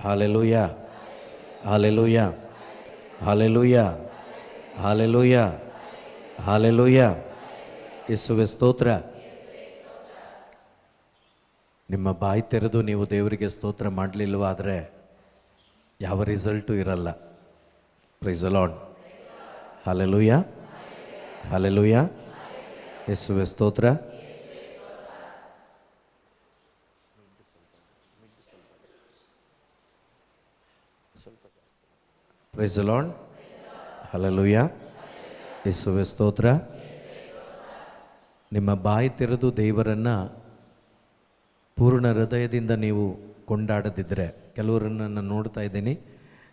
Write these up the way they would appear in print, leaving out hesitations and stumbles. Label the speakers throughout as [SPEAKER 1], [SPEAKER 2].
[SPEAKER 1] Hallelujah, hallelujah, hallelujah, hallelujah, hallelujah. ಯೇಸುವೆ ಸ್ತೋತ್ರ. ನಿಮ್ಮ ಬಾಯಿ ತೆರೆದು ನೀವು ದೇವರಿಗೆ ಸ್ತೋತ್ರ ಮಾಡಲಿಲ್ಲವಾದರೆ ಯಾವ ರಿಸಲ್ಟು ಇರಲ್ಲ. Praise the lord. Hallelujah, hallelujah. ಯೇಸುವೆ ಸ್ತೋತ್ರ. Praise the lord. ಹಾಲೆಲೂಯ. ಯೇಸುವೆ ಸ್ತೋತ್ರ. ನಿಮ್ಮ ಬಾಯಿ ತೆರೆದು ದೇವರನ್ನು ಪೂರ್ಣ ಹೃದಯದಿಂದ ನೀವು ಕೊಂಡಾಡದಿದ್ದರೆ, ಕೆಲವರನ್ನು ನಾನು ನೋಡ್ತಾ ಇದ್ದೀನಿ,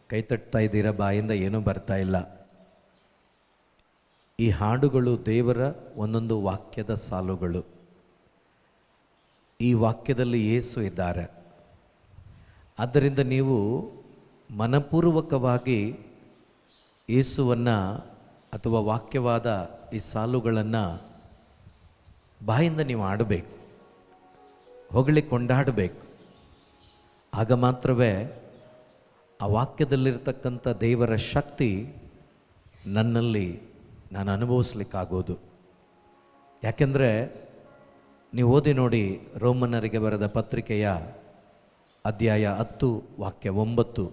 [SPEAKER 1] ಕೈ ತಟ್ತಾ ಇದ್ದೀರಾ, ಬಾಯಿಂದ ಏನೂ ಬರ್ತಾ ಇಲ್ಲ. ಈ ಹಾಡುಗಳು ದೇವರ ಒಂದೊಂದು ವಾಕ್ಯದ ಸಾಲುಗಳು. ಈ ವಾಕ್ಯದಲ್ಲಿ ಯೇಸು ಇದ್ದಾರೆ. ಆದ್ದರಿಂದ ನೀವು ಮನಪೂರ್ವಕವಾಗಿ ಯೇಸುವನ್ನು ಅಥವಾ ವಾಕ್ಯವಾದ ಈ ಸಾಲುಗಳನ್ನು ಬಾಯಿಂದ ನೀವು ಆಡಬೇಕು, ಹೊಗಳಿ ಕೊಂಡಾಡಬೇಕು. ಆಗ ಮಾತ್ರವೇ ಆ ವಾಕ್ಯದಲ್ಲಿರ್ತಕ್ಕಂಥ ದೇವರ ಶಕ್ತಿ ನನ್ನಲ್ಲಿ ನಾನು ಅನುಭವಿಸ್ಲಿಕ್ಕಾಗೋದು. ಯಾಕೆಂದರೆ ನೀವು ಓದಿ ನೋಡಿ, ರೋಮನ್ನರಿಗೆ ಬರೆದ ಪತ್ರಿಕೆಯ ಅಧ್ಯಾಯ 10 ವಾಕ್ಯ 9.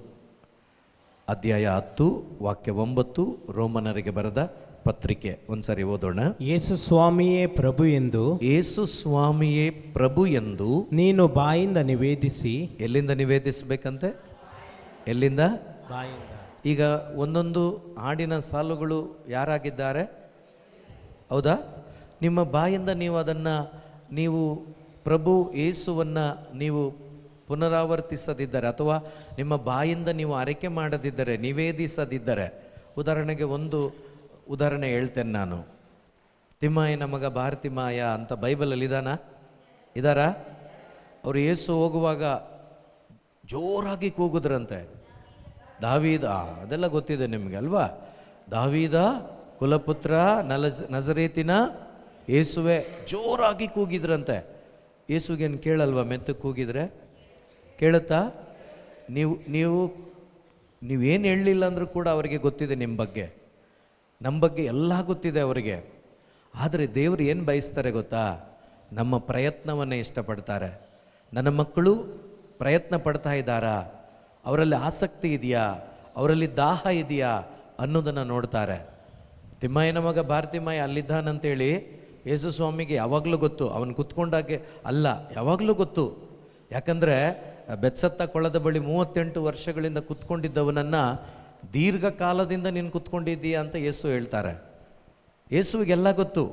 [SPEAKER 1] ಅಧ್ಯಾಯ 10 ವಾಕ್ಯ 9, ರೋಮನ್ನರಿಗೆ ಬರೆದ ಪತ್ರಿಕೆ. ಒಂದ್ಸರಿ ಓದೋಣ.
[SPEAKER 2] ಯೇಸು ಸ್ವಾಮಿಯೇ ಪ್ರಭು ಎಂದು,
[SPEAKER 1] ಯೇಸು ಸ್ವಾಮಿಯೇ ಪ್ರಭು ಎಂದು
[SPEAKER 2] ನೀನು ಬಾಯಿಂದ ನಿವೇದಿಸಿ.
[SPEAKER 1] ಎಲ್ಲಿಂದ ನಿವೇದಿಸಬೇಕಂತೆ? ಎಲ್ಲಿಂದ?
[SPEAKER 2] ಬಾಯಿಂದ.
[SPEAKER 1] ಈಗ ಒಂದೊಂದು ಹಾಡಿನ ಸಾಲುಗಳು ಯಾರಾಗಿದ್ದಾರೆ? ಹೌದಾ? ನಿಮ್ಮ ಬಾಯಿಂದ ನೀವು ಅದನ್ನು, ನೀವು ಪ್ರಭು ಯೇಸುವನ್ನು ನೀವು ಪುನರಾವರ್ತಿಸದಿದ್ದರೆ, ಅಥವಾ ನಿಮ್ಮ ಬಾಯಿಂದ ನೀವು ಆರೈಕೆ ಮಾಡದಿದ್ದರೆ, ನಿವೇದಿಸದಿದ್ದರೆ, ಉದಾಹರಣೆಗೆ ಒಂದು ಉದಾಹರಣೆ ಹೇಳ್ತೇನೆ ನಾನು. ತಿಮ್ಮಾಯನ ಮಗ ಭಾರತಿಮಾಯ ಅಂತ ಬೈಬಲಲ್ಲಿ ಇದ್ದಾರಾ? ಅವರು ಯೇಸು ಹೋಗುವಾಗ ಜೋರಾಗಿ ಕೂಗುದ್ರಂತೆ. ದಾವೀದ, ಅದೆಲ್ಲ ಗೊತ್ತಿದೆ ನಿಮಗೆ ಅಲ್ವಾ? ದಾವೀದ ಕುಲಪುತ್ರ ನಜರೇತಿನ ಯೇಸುವೆ, ಜೋರಾಗಿ ಕೂಗಿದ್ರಂತೆ. ಯೇಸುಗೇನು ಕೇಳಲ್ವಾ? ಮೆತ್ತಗೆ ಕೂಗಿದ್ರೆ ಕೇಳುತ್ತಾ? ನೀವೇನು ಹೇಳಲಿಲ್ಲ ಅಂದರೂ ಕೂಡ ಅವರಿಗೆ ಗೊತ್ತಿದೆ ನಿಮ್ಮ ಬಗ್ಗೆ, ನಮ್ಮ ಬಗ್ಗೆ ಎಲ್ಲ ಗೊತ್ತಿದೆ ಅವರಿಗೆ. ಆದರೆ ದೇವರು ಏನು ಬಯಸ್ತಾರೆ ಗೊತ್ತಾ? ನಮ್ಮ ಪ್ರಯತ್ನವನ್ನೇ ಇಷ್ಟಪಡ್ತಾರೆ. ನನ್ನ ಮಕ್ಕಳು ಪ್ರಯತ್ನ ಪಡ್ತಾ ಇದ್ದಾರಾ? ಅವರಲ್ಲಿ ಆಸಕ್ತಿ ಇದೆಯಾ? ಅವರಲ್ಲಿ ದಾಹ ಇದೆಯಾ ಅನ್ನೋದನ್ನು ನೋಡ್ತಾರೆ. ತಿಮ್ಮಯ್ಯನ ಮಗ ಭಾರತಿಮಾಯ ಅಲ್ಲಿದ್ದಾನಂತೇಳಿ ಯೇಸು ಸ್ವಾಮಿಗೆ ಯಾವಾಗಲೂ ಗೊತ್ತು. ಅವನು ಕುತ್ಕೊಂಡಾಗೆ ಅಲ್ಲ, ಯಾವಾಗಲೂ ಗೊತ್ತು. ಯಾಕಂದರೆ ಬೆತ್ಸತ್ತ ಕೊಳದ ಬಳಿ 38 ವರ್ಷಗಳಿಂದ ಕುತ್ಕೊಂಡಿದ್ದವನನ್ನು ದೀರ್ಘಕಾಲದಿಂದ ನೀನು ಕುತ್ಕೊಂಡಿದ್ದೀಯ ಅಂತ ಯೇಸು ಹೇಳ್ತಾರೆ. ಯೇಸುವಿಗೆಲ್ಲ ಗೊತ್ತು,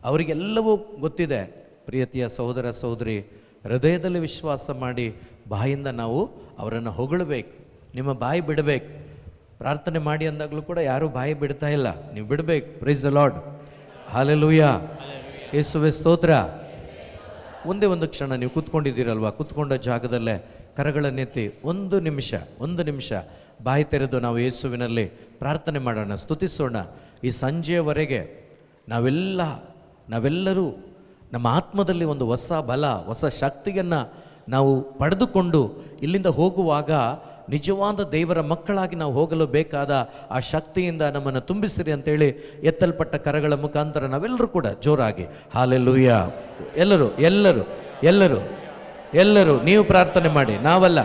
[SPEAKER 1] ಅವರಿಗೆಲ್ಲವೂ ಗೊತ್ತಿದೆ. ಪ್ರಿಯತಿಯ ಸಹೋದರ ಸಹೋದರಿ, ಹೃದಯದಲ್ಲಿ ವಿಶ್ವಾಸ ಮಾಡಿ ಬಾಯಿಂದ ನಾವು ಅವರನ್ನು ಹೊಗಳಬೇಕು. ನಿಮ್ಮ ಬಾಯಿ ಬಿಡಬೇಕು. ಪ್ರಾರ್ಥನೆ ಮಾಡಿ ಅಂದಾಗಲೂ ಕೂಡ ಯಾರೂ ಬಾಯಿ ಬಿಡ್ತಾ ಇಲ್ಲ, ನೀವು ಬಿಡಬೇಕು. Praise the lord. ಹಾಲೆಲೂಯ. ಯೇಸುವೆ ಸ್ತೋತ್ರ. ಒಂದೇ ಒಂದು ಕ್ಷಣ ನೀವು ಕೂತ್ಕೊಂಡಿದ್ದೀರಲ್ವ, ಕೂತ್ಕೊಂಡ ಜಾಗದಲ್ಲೇ ಕರಗಳನ್ನೆತ್ತಿ ಒಂದು ನಿಮಿಷ ಬಾಯಿ ತೆರೆದು ನಾವು ಯೇಸುವಿನಲ್ಲಿ ಪ್ರಾರ್ಥನೆ ಮಾಡೋಣ, ಸ್ತುತಿಸೋಣ. ಈ ಸಂಜೆಯವರೆಗೆ ನಾವೆಲ್ಲರೂ ನಮ್ಮ ಆತ್ಮದಲ್ಲಿ ಒಂದು ಹೊಸ ಬಲ, ಹೊಸ ಶಕ್ತಿಯನ್ನು ನಾವು ಪಡೆದುಕೊಂಡು ಇಲ್ಲಿಂದ ಹೋಗುವಾಗ ನಿಜವಾದ ದೇವರ ಮಕ್ಕಳಾಗಿ ನಾವು ಹೋಗಲು ಬೇಕಾದ ಆ ಶಕ್ತಿಯಿಂದ ನಮ್ಮನ್ನು ತುಂಬಿಸಿರಿ ಅಂತೇಳಿ ಎತ್ತಲ್ಪಟ್ಟ ಕರಗಳ ಮುಖಾಂತರ ನಾವೆಲ್ಲರೂ ಕೂಡ ಜೋರಾಗಿ ಹಾಲೆಲೂಯ. ಎಲ್ಲರೂ ನೀವು ಪ್ರಾರ್ಥನೆ ಮಾಡಿ, ನಾವಲ್ಲ,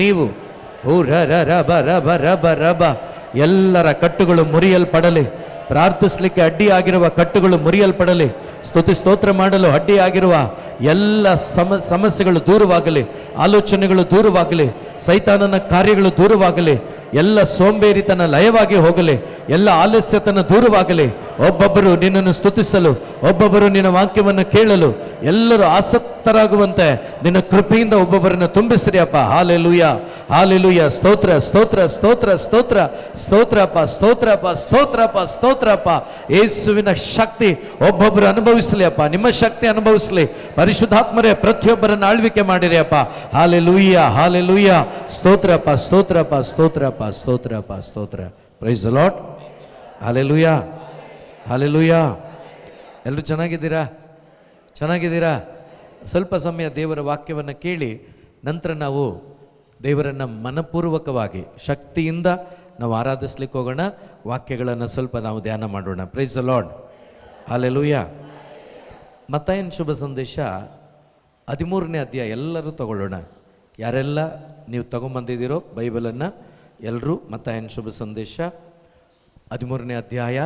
[SPEAKER 1] ನೀವು ಓ ರಬ ಎಲ್ಲರ ಕಟ್ಟುಗಳು ಮುರಿಯಲ್ಪಡಲಿ. ಪ್ರಾರ್ಥಿಸಲಿಕ್ಕೆ ಅಡ್ಡಿಯಾಗಿರುವ ಕಟ್ಟುಗಳು ಮುರಿಯಲ್ಪಡಲಿ. ಸ್ತೋತ್ರ ಮಾಡಲು ಅಡ್ಡಿಯಾಗಿರುವ ಎಲ್ಲ ಸಮಸ್ಯೆಗಳು ದೂರವಾಗಲಿ. ಆಲೋಚನೆಗಳು ದೂರವಾಗಲಿ. ಸೈತಾನನ ಕಾರ್ಯಗಳು ದೂರವಾಗಲಿ. ಎಲ್ಲ ಸೋಂಬೇರಿತನ ಲಯವಾಗಿ ಹೋಗಲಿ. ಎಲ್ಲ ಆಲಸ್ಯತನ ದೂರವಾಗಲಿ. ಒಬ್ಬೊಬ್ಬರು ನಿನ್ನನ್ನು ಸ್ತುತಿಸಲು, ಒಬ್ಬೊಬ್ಬರು ನಿನ್ನ ವಾಕ್ಯವನ್ನು ಕೇಳಲು ಎಲ್ಲರೂ ಆಸಕ್ತರಾಗುವಂತೆ ನಿನ್ನ ಕೃಪೆಯಿಂದ ಒಬ್ಬೊಬ್ಬರನ್ನು ತುಂಬಿಸಿರಿ ಅಪ್ಪ. Hallelujah, hallelujah. ಸ್ತೋತ್ರಪ್ಪ. ಯೇಸುವಿನ ಶಕ್ತಿ ಒಬ್ಬೊಬ್ಬರು ಅನುಭವಿಸಲಿ ಅಪ್ಪ. ನಿಮ್ಮ ಶಕ್ತಿ ಅನುಭವಿಸಲಿ. ಪರಿಶುದ್ಧಾತ್ಮರೇ ಪ್ರತಿಯೊಬ್ಬರನ್ನು ಆಳ್ವಿಕೆ ಮಾಡಿರಿ ಅಪ್ಪ. ಹಾಲೆಲೂಯ. ಸ್ತೋತ್ರಪ್ಪ. Praise the lord. ಹಾಲೆಲೂಯ. ಎಲ್ಲರೂ ಚೆನ್ನಾಗಿದ್ದೀರಾ? ಸ್ವಲ್ಪ ಸಮಯ ದೇವರ ವಾಕ್ಯವನ್ನು ಕೇಳಿ ನಂತರ ನಾವು ದೇವರನ್ನು ಮನಪೂರ್ವಕವಾಗಿ ಶಕ್ತಿಯಿಂದ ನಾವು ಆರಾಧಿಸ್ಲಿಕ್ಕೆ ಹೋಗೋಣ. ವಾಕ್ಯಗಳನ್ನು ಸ್ವಲ್ಪ ನಾವು ಧ್ಯಾನ ಮಾಡೋಣ. Price the lord. ಹಲ್ಲೆಲೂಯಾ. ಮತ್ತಾಯನ ಶುಭ ಸಂದೇಶ 13ನೇ ಅಧ್ಯಾಯ ಎಲ್ಲರೂ ತಗೊಳ್ಳೋಣ. ಯಾರೆಲ್ಲ ನೀವು ತಗೊಂಬಂದಿದ್ದೀರೋ ಬೈಬಲನ್ನು ಎಲ್ಲರೂ ಮತ್ತಾಯನ ಶುಭ ಸಂದೇಶ 13ನೇ ಅಧ್ಯಾಯ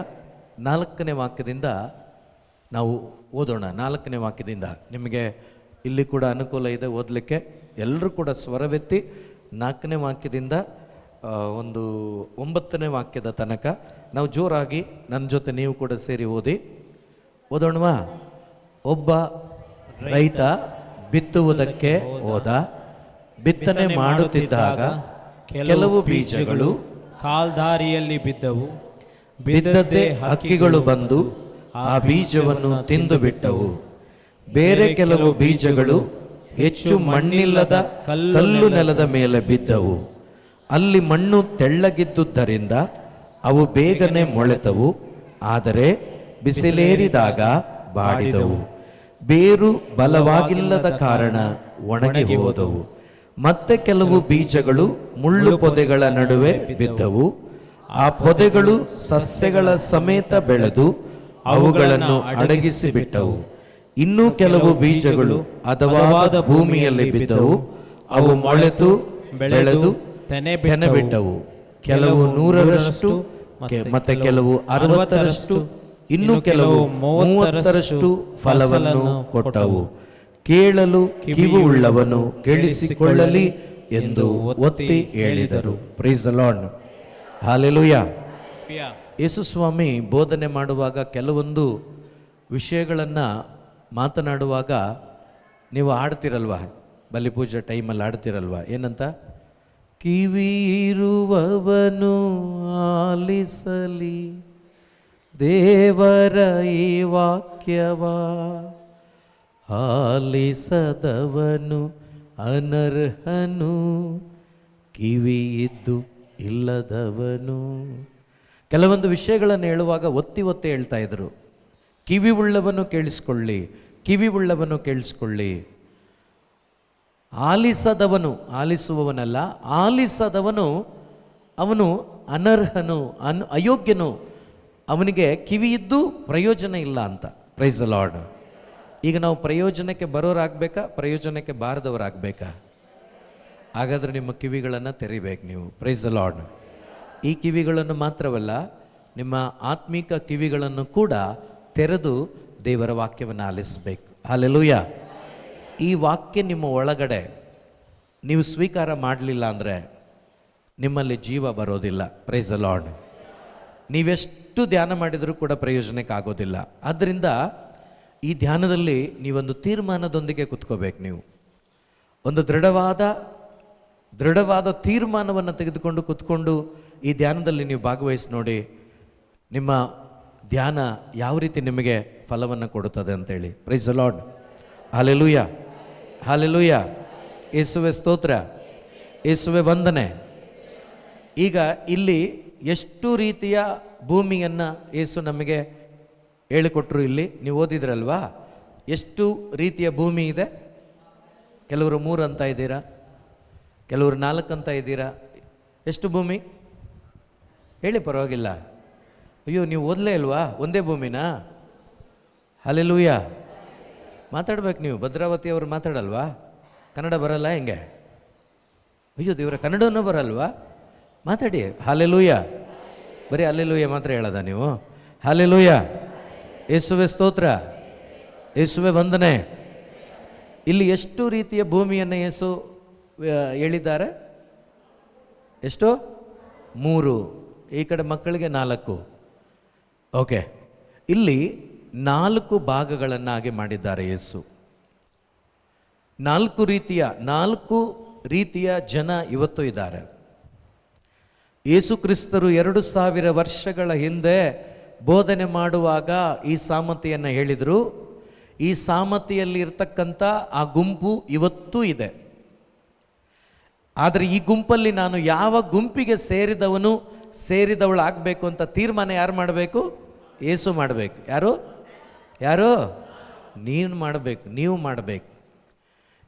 [SPEAKER 1] 4ನೇ ವಾಕ್ಯದಿಂದ ನಾವು ಓದೋಣ. 4ನೇ ವಾಕ್ಯದಿಂದ ನಿಮಗೆ ಇಲ್ಲಿ ಕೂಡ ಅನುಕೂಲ ಇದೆ ಓದಲಿಕ್ಕೆ. ಎಲ್ಲರೂ ಕೂಡ ಸ್ವರವೆತ್ತಿ 4ನೇ ವಾಕ್ಯದಿಂದ ಒಂದು 9ನೇ ವಾಕ್ಯದ ತನಕ ನಾವು ಜೋರಾಗಿ ನನ್ನ ಜೊತೆ ನೀವು ಕೂಡ ಸೇರಿ ಓದೋಣವಾ? ಒಬ್ಬ ರೈತ ಬಿತ್ತುವುದಕ್ಕೆ ಹೋದ. ಬಿತ್ತನೆ ಮಾಡುತ್ತಿದ್ದಾಗ ಕೆಲವು ಬೀಜಗಳು
[SPEAKER 2] ಕಾಲ್ದಾರಿಯಲ್ಲಿ ಬಿದ್ದವು.
[SPEAKER 1] ಬಿದ್ದದ್ದೇ ಹಕ್ಕಿಗಳು ಬಂದು ಆ ಬೀಜವನ್ನು ತಿಂದು ಬಿಟ್ಟವು. ಬೇರೆ ಕೆಲವು ಬೀಜಗಳು ಹೆಚ್ಚು ಮಣ್ಣಿಲ್ಲದ ಕಲ್ಲು ನೆಲದ ಮೇಲೆ ಬಿದ್ದವು. ಅಲ್ಲಿ ಮಣ್ಣು ತೆಳ್ಳಗಿದ್ದುದರಿಂದ ಅವು ಬೇಗನೆ ಮೊಳೆತವು, ಆದರೆ ಬಿಸಿಲೇರಿದಾಗ ಬಾಡಿದವು. ಬೇರು ಬಲವಾಗಿಲ್ಲದ ಕಾರಣ ಒಣಗಿ ಹೋದವು. ಮತ್ತೆ ಕೆಲವು ಬೀಜಗಳು ಮುಳ್ಳು ಪೊದೆಗಳ ನಡುವೆ ಬಿದ್ದವು. ಆ ಪೊದೆಗಳು ಸಸ್ಯಗಳ ಸಮೇತ ಬೆಳೆದು ಅವುಗಳನ್ನು ಅಡಗಿಸಿ ಬಿಟ್ಟವು. ಇನ್ನೂ ಕೆಲವು ಬೀಜಗಳು ಹದವಾದ ಭೂಮಿಯಲ್ಲಿ ಬಿದ್ದವು. ಅವು ಮೊಳೆತು ಬೆಳೆದು ತೆನೆ ಬಿಟ್ಟವು. ಕೆಲವು 100ರಷ್ಟು, ಮತ್ತೆ ಕೆಲವು 60ರಷ್ಟು, ಇನ್ನು ಕೆಲವು 30ರಷ್ಟು ಫಲವನ್ನು ಕೊಟ್ಟವು. ಕೇಳಲು ಕಿವಿ ಉಳ್ಳವನು ಕೇಳಿಸಿಕೊಳ್ಳಲಿ ಎಂದು ಒತ್ತಿ ಹೇಳಿದರು. Price the lord. ಹಲ್ಲೆಲೂಯಾ. ಯೇಸು ಸ್ವಾಮಿ ಬೋಧನೆ ಮಾಡುವಾಗ ಕೆಲವೊಂದು ವಿಷಯಗಳನ್ನು ಮಾತನಾಡುವಾಗ ನೀವು ಆಡ್ತಿರಲ್ವಾ, ಬಲಿಪೂಜೆ ಟೈಮಲ್ಲಿ ಆಡ್ತಿರಲ್ವಾ, ಏನಂತ? ಕಿವಿ ಇರುವವನು ಆಲಿಸಲಿ ದೇವರ ಈ ವಾಕ್ಯವ, ಆಲಿಸದವನು ಅನರ್ಹನು, ಕಿವಿ ಇದ್ದು ಇಲ್ಲದವನು. ಕೆಲವೊಂದು ವಿಷಯಗಳನ್ನು ಹೇಳುವಾಗ ಒತ್ತಿ ಒತ್ತಿ ಹೇಳ್ತಾ ಇದ್ರು. ಕಿವಿ ಉಳ್ಳವನು ಕೇಳಿಸ್ಕೊಳ್ಳಿ, ಕಿವಿ ಉಳ್ಳವನು ಕೇಳಿಸ್ಕೊಳ್ಳಿ. ಆಲಿಸದವನು, ಆಲಿಸುವವನಲ್ಲ, ಆಲಿಸದವನು ಅವನು ಅನರ್ಹನು, ಅಯೋಗ್ಯನು, ಅವನಿಗೆ ಕಿವಿ ಇದ್ದು ಪ್ರಯೋಜನ ಇಲ್ಲ ಅಂತ. Price the lord. ಈಗ ನಾವು ಪ್ರಯೋಜನಕ್ಕೆ ಬರೋರಾಗಬೇಕಾ, ಪ್ರಯೋಜನಕ್ಕೆ ಬಾರದವರಾಗಬೇಕಾ? ಹಾಗಾದರೆ ನಿಮ್ಮ ಕಿವಿಗಳನ್ನು ತೆರಿಬೇಕು ನೀವು. Price the lord. ಈ ಕಿವಿಗಳನ್ನು ಮಾತ್ರವಲ್ಲ, ನಿಮ್ಮ ಆತ್ಮಿಕ ಕಿವಿಗಳನ್ನು ಕೂಡ ತೆರೆದು ದೇವರ ವಾಕ್ಯವನ್ನು ಆಲಿಸಬೇಕು. ಹಲ್ಲೆಲೂಯಾ. ಈ ವಾಕ್ಯ ನಿಮ್ಮ ಒಳಗಡೆ ನೀವು ಸ್ವೀಕಾರ ಮಾಡಲಿಲ್ಲ ಅಂದರೆ ನಿಮ್ಮಲ್ಲಿ ಜೀವ ಬರೋದಿಲ್ಲ. Praise the lord. ನೀವೆಷ್ಟು ಧ್ಯಾನ ಮಾಡಿದರೂ ಕೂಡ ಪ್ರಯೋಜನಕ್ಕೆ ಆಗೋದಿಲ್ಲ. ಆದ್ದರಿಂದ ಈ ಧ್ಯಾನದಲ್ಲಿ ನೀವೊಂದು ತೀರ್ಮಾನದೊಂದಿಗೆ ಕುತ್ಕೋಬೇಕು. ನೀವು ಒಂದು ದೃಢವಾದ ತೀರ್ಮಾನವನ್ನು ತೆಗೆದುಕೊಂಡು ಕುತ್ಕೊಂಡು ಈ ಧ್ಯಾನದಲ್ಲಿ ನೀವು ಭಾಗವಹಿಸಿ ನೋಡಿ, ನಿಮ್ಮ ಧ್ಯಾನ ಯಾವ ರೀತಿ ನಿಮಗೆ ಫಲವನ್ನು ಕೊಡುತ್ತದೆ ಅಂತೇಳಿ. Price the lord. Hallelujah, hallelujah. ಯೇಸುವೆ ಸ್ತೋತ್ರ, ಯೇಸುವೆ ವಂದನೆ. ಈಗ ಇಲ್ಲಿ ಎಷ್ಟು ರೀತಿಯ ಭೂಮಿಯನ್ನು ಯೇಸು ನಮಗೆ ಹೇಳಿಕೊಟ್ರು. ಇಲ್ಲಿ ನೀವು ಓದಿದ್ರಲ್ವಾ, ಎಷ್ಟು ರೀತಿಯ ಭೂಮಿ ಇದೆ? ಕೆಲವರು 3 ಅಂತ ಇದ್ದೀರಾ, ಕೆಲವರು 4 ಅಂತ ಇದ್ದೀರಾ. ಎಷ್ಟು ಭೂಮಿ ಹೇಳಿ, ಪರವಾಗಿಲ್ಲ. ಅಯ್ಯೋ, ನೀವು ಓದಲೇ ಇಲ್ವಾ? ಒಂದೇ ಭೂಮಿನಾ? ಹಲ್ಲೆಲೂಯಾ. ಮಾತಾಡ್ಬೇಕು ನೀವು. ಭದ್ರಾವತಿ ಅವರು ಮಾತಾಡಲ್ವಾ? ಕನ್ನಡ ಬರಲ್ಲ ಹೆಂಗೆ? ಅಯ್ಯೋ ದೇವರ, ಕನ್ನಡನೂ ಬರಲ್ವಾ? ಮಾತಾಡಿ. ಹಲ್ಲೆಲೂಯಾ. ಬರೀ ಹಲ್ಲೆಲೂಯಾ ಮಾತ್ರ ಹೇಳೋದ ನೀವು? ಹಲ್ಲೆಲೂಯಾ. ಯೇಸುವೆ ಸ್ತೋತ್ರ, ಯೇಸುವೆ ವಂದನೆ. ಇಲ್ಲಿ ಎಷ್ಟು ರೀತಿಯ ಭೂಮಿಯನ್ನು ಯೇಸು ಹೇಳಿದ್ದಾರೆ? ಎಷ್ಟು? 3. ಈ ಕಡೆ ಮಕ್ಕಳಿಗೆ 4. ಓಕೆ, ಇಲ್ಲಿ 4 ಭಾಗಗಳನ್ನಾಗಿ ಮಾಡಿದ್ದಾರೆ ಯೇಸು. 4 ರೀತಿಯ ಜನ ಇವತ್ತು ಇದ್ದಾರೆ. ಯೇಸು ಕ್ರಿಸ್ತರು 2000 ವರ್ಷಗಳ ಹಿಂದೆ ಬೋಧನೆ ಮಾಡುವಾಗ ಈ ಸಾಮತೆಯನ್ನು ಹೇಳಿದರು. ಈ ಸಾಮತೆಯಲ್ಲಿ ಇರ್ತಕ್ಕಂಥ ಆ ಗುಂಪು ಇವತ್ತೂ ಇದೆ. ಆದರೆ ಈ ಗುಂಪಲ್ಲಿ ನಾನು ಯಾವ ಗುಂಪಿಗೆ ಸೇರಿದವಳು ಆಗಬೇಕು ಅಂತ ತೀರ್ಮಾನ ಯಾರು ಮಾಡಬೇಕು? ಯೇಸು ಮಾಡಬೇಕು. ಯಾರು? ನೀನು ಮಾಡಬೇಕು, ನೀವು ಮಾಡಬೇಕು.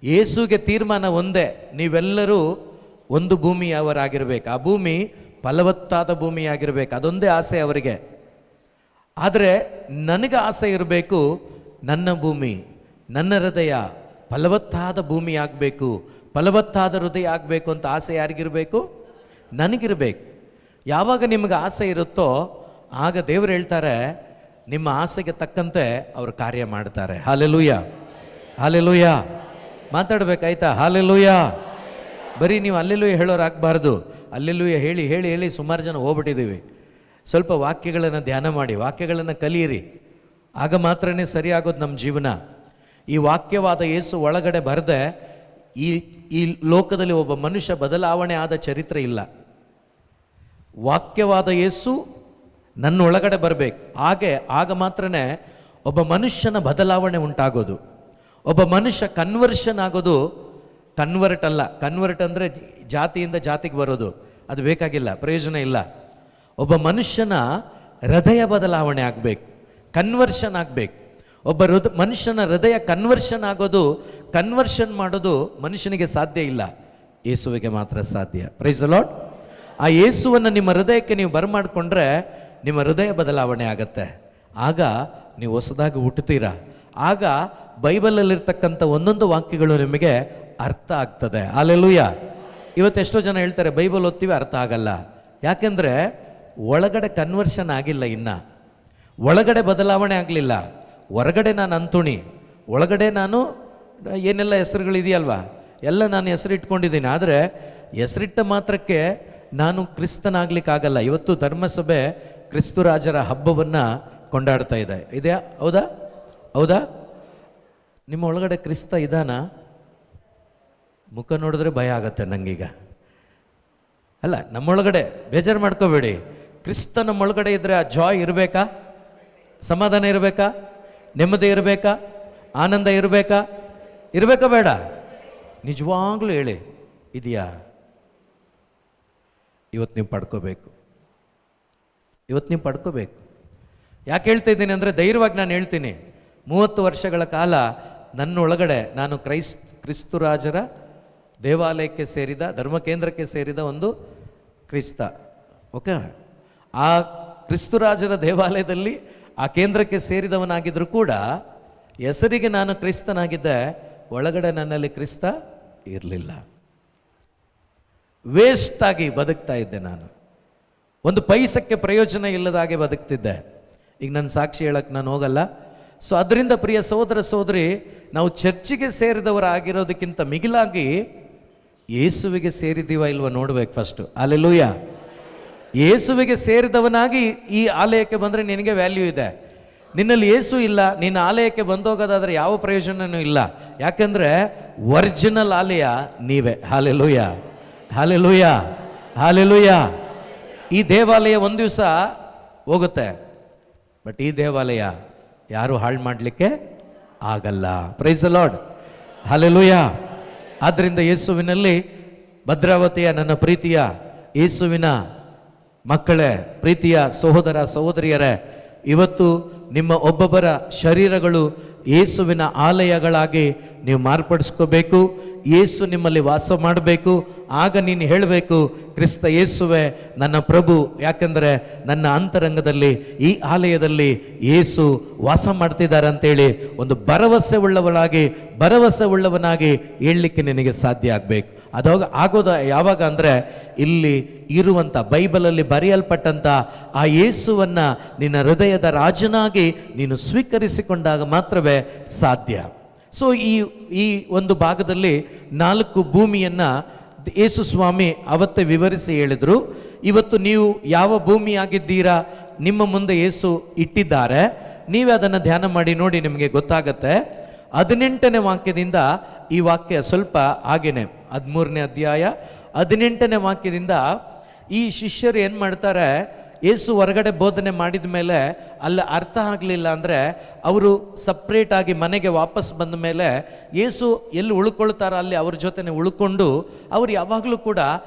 [SPEAKER 1] ಯೇಸುಗೆ ತೀರ್ಮಾನ ಒಂದೇ, ನೀವೆಲ್ಲರೂ ಒಂದು ಭೂಮಿಯವರಾಗಿರ್ಬೇಕು, ಆ ಭೂಮಿ ಫಲವತ್ತಾದ ಭೂಮಿಯಾಗಿರ್ಬೇಕು, ಅದೊಂದೇ ಆಸೆ ಅವರಿಗೆ. ಆದರೆ ನನಗೆ ಆಸೆ ಇರಬೇಕು, ನನ್ನ ಭೂಮಿ, ನನ್ನ ಹೃದಯ ಫಲವತ್ತಾದ ಭೂಮಿ ಆಗಬೇಕು, ಫಲವತ್ತಾದ ಹೃದಯ ಆಗಬೇಕು ಅಂತ ಆಸೆ ಯಾರಿಗಿರಬೇಕು? ನನಗಿರಬೇಕು. ಯಾವಾಗ ನಿಮಗೆ ಆಸೆ ಇರುತ್ತೋ ಆಗ ದೇವರು ಹೇಳ್ತಾರೆ, ನಿಮ್ಮ ಆಸೆಗೆ ತಕ್ಕಂತೆ ಅವರು ಕಾರ್ಯ ಮಾಡ್ತಾರೆ. Hallelujah, hallelujah. ಮಾತಾಡ್ಬೇಕಾಯ್ತಾ? ಹಾಲೆಲೂಯ. ಬರೀ ನೀವು ಅಲ್ಲೆಲ್ಲೂಯ ಹೇಳೋರಾಗಬಾರ್ದು. ಅಲ್ಲೆಲ್ಲೂಯ ಹೇಳಿ ಹೇಳಿ ಹೇಳಿ ಸುಮಾರು ಜನ ಹೋಗ್ಬಿಟ್ಟಿದ್ದೀವಿ. ಸ್ವಲ್ಪ ವಾಕ್ಯಗಳನ್ನು ಧ್ಯಾನ ಮಾಡಿ, ವಾಕ್ಯಗಳನ್ನು ಕಲಿಯಿರಿ, ಆಗ ಮಾತ್ರನೇ ಸರಿಯಾಗೋದು ನಮ್ಮ ಜೀವನ. ಈ ವಾಕ್ಯವಾದ ಯೇಸು ಒಳಗಡೆ ಬರದೆ ಈ ಲೋಕದಲ್ಲಿ ಒಬ್ಬ ಮನುಷ್ಯ ಬದಲಾವಣೆ ಆದ ಚರಿತ್ರೆ ಇಲ್ಲ. ವಾಕ್ಯವಾದ ಯೇಸು ನನ್ನ ಒಳಗಡೆ ಬರಬೇಕು, ಆಗ ಮಾತ್ರನೇ ಒಬ್ಬ ಮನುಷ್ಯನ ಬದಲಾವಣೆ ಉಂಟಾಗೋದು. ಒಬ್ಬ ಮನುಷ್ಯ ಕನ್ವರ್ಷನ್ ಆಗೋದು. ಕನ್ವರ್ಟ್ ಅಲ್ಲ, ಕನ್ವರ್ಟ್ ಅಂದರೆ ಜಾತಿಯಿಂದ ಜಾತಿಗೆ ಬರೋದು, ಅದು ಬೇಕಾಗಿಲ್ಲ, ಪ್ರಯೋಜನ ಇಲ್ಲ. ಒಬ್ಬ ಮನುಷ್ಯನ ಹೃದಯ ಬದಲಾವಣೆ ಆಗಬೇಕು, ಕನ್ವರ್ಷನ್ ಆಗಬೇಕು. ಒಬ್ಬ ಮನುಷ್ಯನ ಹೃದಯ ಕನ್ವರ್ಷನ್ ಆಗೋದು, ಕನ್ವರ್ಷನ್ ಮಾಡೋದು ಮನುಷ್ಯನಿಗೆ ಸಾಧ್ಯ ಇಲ್ಲ, ಯೇಸುವಿಗೆ ಮಾತ್ರ ಸಾಧ್ಯ. Praise the Lord. ಆ ಯೇಸುವನ್ನು ನಿಮ್ಮ ಹೃದಯಕ್ಕೆ ನೀವು ಬರಮಾಡಿಕೊಂಡ್ರೆ ನಿಮ್ಮ ಹೃದಯ ಬದಲಾವಣೆ ಆಗತ್ತೆ. ಆಗ ನೀವು ಹೊಸದಾಗಿ ಹುಟ್ಟುತ್ತೀರಾ. ಆಗ ಬೈಬಲಲ್ಲಿರ್ತಕ್ಕಂಥ ಒಂದೊಂದು ವಾಕ್ಯಗಳು ನಿಮಗೆ ಅರ್ಥ ಆಗ್ತದೆ. ಹಲ್ಲೆಲೂಯಾ. ಇವತ್ತು ಎಷ್ಟೋ ಜನ ಹೇಳ್ತಾರೆ ಬೈಬಲ್ ಓದ್ತೀವಿ ಅರ್ಥ ಆಗಲ್ಲ. ಯಾಕೆಂದರೆ ಒಳಗಡೆ ಕನ್ವರ್ಷನ್ ಆಗಿಲ್ಲ, ಇನ್ನು ಒಳಗಡೆ ಬದಲಾವಣೆ ಆಗಲಿಲ್ಲ. ಹೊರಗಡೆ ನಾನು ಅಂತುಣಿ, ಒಳಗಡೆ ನಾನು ಏನೆಲ್ಲ ಹೆಸರುಗಳಿದೆಯಲ್ವಾ ಎಲ್ಲ ನಾನು ಹೆಸರಿಟ್ಕೊಂಡಿದ್ದೀನಿ. ಆದರೆ ಹೆಸರಿಟ್ಟ ಮಾತ್ರಕ್ಕೆ ನಾನು ಕ್ರಿಸ್ತನಾಗ್ಲಿಕ್ಕಾಗಲ್ಲ. ಇವತ್ತು ಧರ್ಮಸಭೆ ಕ್ರಿಸ್ತರಾಜರ ಹಬ್ಬವನ್ನು ಕೊಂಡಾಡ್ತಾ ಇದೆ. ಇದೆಯಾ? ಹೌದಾ? ಹೌದಾ? ನಿಮ್ಮ ಒಳಗಡೆ ಕ್ರಿಸ್ತ ಇದ್ದಾನ? ಮುಖ ನೋಡಿದ್ರೆ ಭಯ ಆಗತ್ತೆ ನನಗೀಗ. ಅಲ್ಲ, ನಮ್ಮೊಳಗಡೆ ಬೇಜಾರು ಮಾಡ್ಕೋಬೇಡಿ. ಕ್ರಿಸ್ತ ನಮ್ಮೊಳಗಡೆ ಇದ್ದರೆ ಆ ಜಾಯ್ ಇರಬೇಕಾ? ಸಮಾಧಾನ ಇರಬೇಕಾ? ನೆಮ್ಮದಿ ಇರಬೇಕಾ? ಆನಂದ ಇರಬೇಕಾ? ಬೇಡ? ನಿಜವಾಗ್ಲೂ ಹೇಳಿ, ಇದೆಯಾ? ಇವತ್ತು ನೀವು ಪಡ್ಕೋಬೇಕು. ಇವತ್ತು ನೀವು ಪಡ್ಕೋಬೇಕು. ಯಾಕೆ ಹೇಳ್ತಾ ಇದ್ದೀನಿ ಅಂದರೆ, ಧೈರ್ಯವಾಗಿ ನಾನು ಹೇಳ್ತೀನಿ, 30 ವರ್ಷಗಳ ಕಾಲ ನನ್ನೊಳಗಡೆ ನಾನು ಕ್ರಿಸ್ತರಾಜರ ದೇವಾಲಯಕ್ಕೆ ಸೇರಿದ, ಧರ್ಮಕೇಂದ್ರಕ್ಕೆ ಸೇರಿದ ಒಂದು ಕ್ರಿಸ್ತ. ಓಕೆ, ಆ ಕ್ರಿಸ್ತರಾಜರ ದೇವಾಲಯದಲ್ಲಿ ಆ ಕೇಂದ್ರಕ್ಕೆ ಸೇರಿದವನಾಗಿದ್ದರೂ ಕೂಡ ಹೆಸರಿಗೆ ನಾನು ಕ್ರಿಸ್ತನಾಗಿದ್ದೆ, ಒಳಗಡೆ ನನ್ನಲ್ಲಿ ಕ್ರಿಸ್ತ ಇರಲಿಲ್ಲ. ವೇಸ್ಟ್ ಆಗಿ ಬದುಕ್ತಾ ಇದ್ದೆ. ನಾನು ಒಂದು ಪೈಸಕ್ಕೆ ಪ್ರಯೋಜನ ಇಲ್ಲದಾಗೆ ಬದುಕ್ತಿದ್ದೆ. ಈಗ ನನ್ನ ಸಾಕ್ಷಿ ಹೇಳಕ್ಕೆ ನಾನು ಹೋಗಲ್ಲ. ಸೊ ಅದರಿಂದ ಪ್ರಿಯ ಸಹೋದರ ಸಹೋದರಿ, ನಾವು ಚರ್ಚಿಗೆ ಸೇರಿದವರಾಗಿರೋದಕ್ಕಿಂತ ಮಿಗಿಲಾಗಿ ಯೇಸುವಿಗೆ ಸೇರಿದ್ದೀವ ಇಲ್ವ ನೋಡ್ಬೇಕು ಫಸ್ಟು. ಹಲ್ಲೆಲೂಯ. ಯೇಸುವಿಗೆ ಸೇರಿದವನಾಗಿ ಈ ಆಲಯಕ್ಕೆ ಬಂದರೆ ನಿನಗೆ ವ್ಯಾಲ್ಯೂ ಇದೆ. ನಿನ್ನಲ್ಲಿ ಯೇಸು ಇಲ್ಲ, ನಿನ್ನ ಆಲಯಕ್ಕೆ ಬಂದೋಗೋದಾದರೆ ಯಾವ ಪ್ರಯೋಜನವೂ ಇಲ್ಲ. ಯಾಕೆಂದರೆ ಒರಿಜಿನಲ್ ಆಲಯ ನೀವೇ. Hallelujah, hallelujah, hallelujah. ಈ ದೇವಾಲಯ ಒಂದು ದಿವಸ ಹೋಗುತ್ತೆ, ಬಟ್ ಈ ದೇವಾಲಯ ಯಾರು ಹಾಳು ಮಾಡಲಿಕ್ಕೆ ಆಗಲ್ಲ. Praise the lord, hallelujah. ಆದ್ದರಿಂದ ಯೇಸುವಿನಲ್ಲಿ ಭದ್ರಾವತಿಯ ನನ್ನ ಪ್ರೀತಿಯ ಯೇಸುವಿನ ಮಕ್ಕಳೇ, ಪ್ರೀತಿಯ ಸಹೋದರ ಸಹೋದರಿಯರೇ, ಇವತ್ತು ನಿಮ್ಮ ಒಬ್ಬೊಬ್ಬರ ಶರೀರಗಳು ಯೇಸುವಿನ ಆಲಯಗಳಾಗಿ ನೀವು ಮಾರ್ಪಡಿಸ್ಕೋಬೇಕು. ಯೇಸು ನಿಮ್ಮಲ್ಲಿ ವಾಸ ಮಾಡಬೇಕು. ಆಗ ನೀನು ಹೇಳಬೇಕು, ಕ್ರಿಸ್ತ ಯೇಸುವೆ ನನ್ನ ಪ್ರಭು. ಯಾಕೆಂದರೆ ನನ್ನ ಅಂತರಂಗದಲ್ಲಿ ಈ ಆಲಯದಲ್ಲಿ ಯೇಸು ವಾಸ ಮಾಡ್ತಿದ್ದಾರೆ ಅಂತೇಳಿ ಒಂದು ಭರವಸೆ ಉಳ್ಳವನಾಗಿ ಹೇಳಲಿಕ್ಕೆ ನಿನಗೆ ಸಾಧ್ಯ ಆಗಬೇಕು. ಆಗೋದು ಯಾವಾಗ ಅಂದರೆ, ಇಲ್ಲಿ ಇರುವಂಥ ಬೈಬಲಲ್ಲಿ ಬರೆಯಲ್ಪಟ್ಟಂಥ ಆ ಯೇಸುವನ್ನು ನಿನ್ನ ಹೃದಯದ ರಾಜನಾಗಿ ನೀನು ಸ್ವೀಕರಿಸಿಕೊಂಡಾಗ ಮಾತ್ರವೇ ಸಾಧ್ಯ. ಸೊ ಈ ಒಂದು ಭಾಗದಲ್ಲಿ 4 ಭೂಮಿಯನ್ನು ಯೇಸು ಸ್ವಾಮಿ ಅವತ್ತೇ ವಿವರಿಸಿ ಹೇಳಿದರು. ಇವತ್ತು ನೀವು ಯಾವ ಭೂಮಿಯಾಗಿದ್ದೀರಾ, ನಿಮ್ಮ ಮುಂದೆ ಯೇಸು ಇಟ್ಟಿದ್ದಾರೆ. ನೀವೇ ಅದನ್ನು ಧ್ಯಾನ ಮಾಡಿ ನೋಡಿ, ನಿಮಗೆ ಗೊತ್ತಾಗತ್ತೆ. 18ನೇ ವಾಕ್ಯದಿಂದ ಈ ವಾಕ್ಯ ಸ್ವಲ್ಪ ಹಾಗೇನೆ, 13ನೇ ಅಧ್ಯಾಯ 18ನೇ ವಾಕ್ಯದಿಂದ ಈ ಶಿಷ್ಯರು ಏನು ಮಾಡ್ತಾರೆ, ಯೇಸು ಹೊರಗಡೆ ಬೋಧನೆ ಮಾಡಿದ ಮೇಲೆ ಅಲ್ಲಿ ಅರ್ಥ ಆಗಲಿಲ್ಲ ಅಂದರೆ ಅವರು ಸಪ್ರೇಟಾಗಿ ಮನೆಗೆ ವಾಪಸ್ ಬಂದ ಮೇಲೆ ಯೇಸು ಎಲ್ಲಿ ಉಳ್ಕೊಳ್ತಾರೋ ಅಲ್ಲಿ ಅವ್ರ ಜೊತೆನೆ ಉಳ್ಕೊಂಡು, ಅವ್ರು ಯಾವಾಗಲೂ ಕೂಡ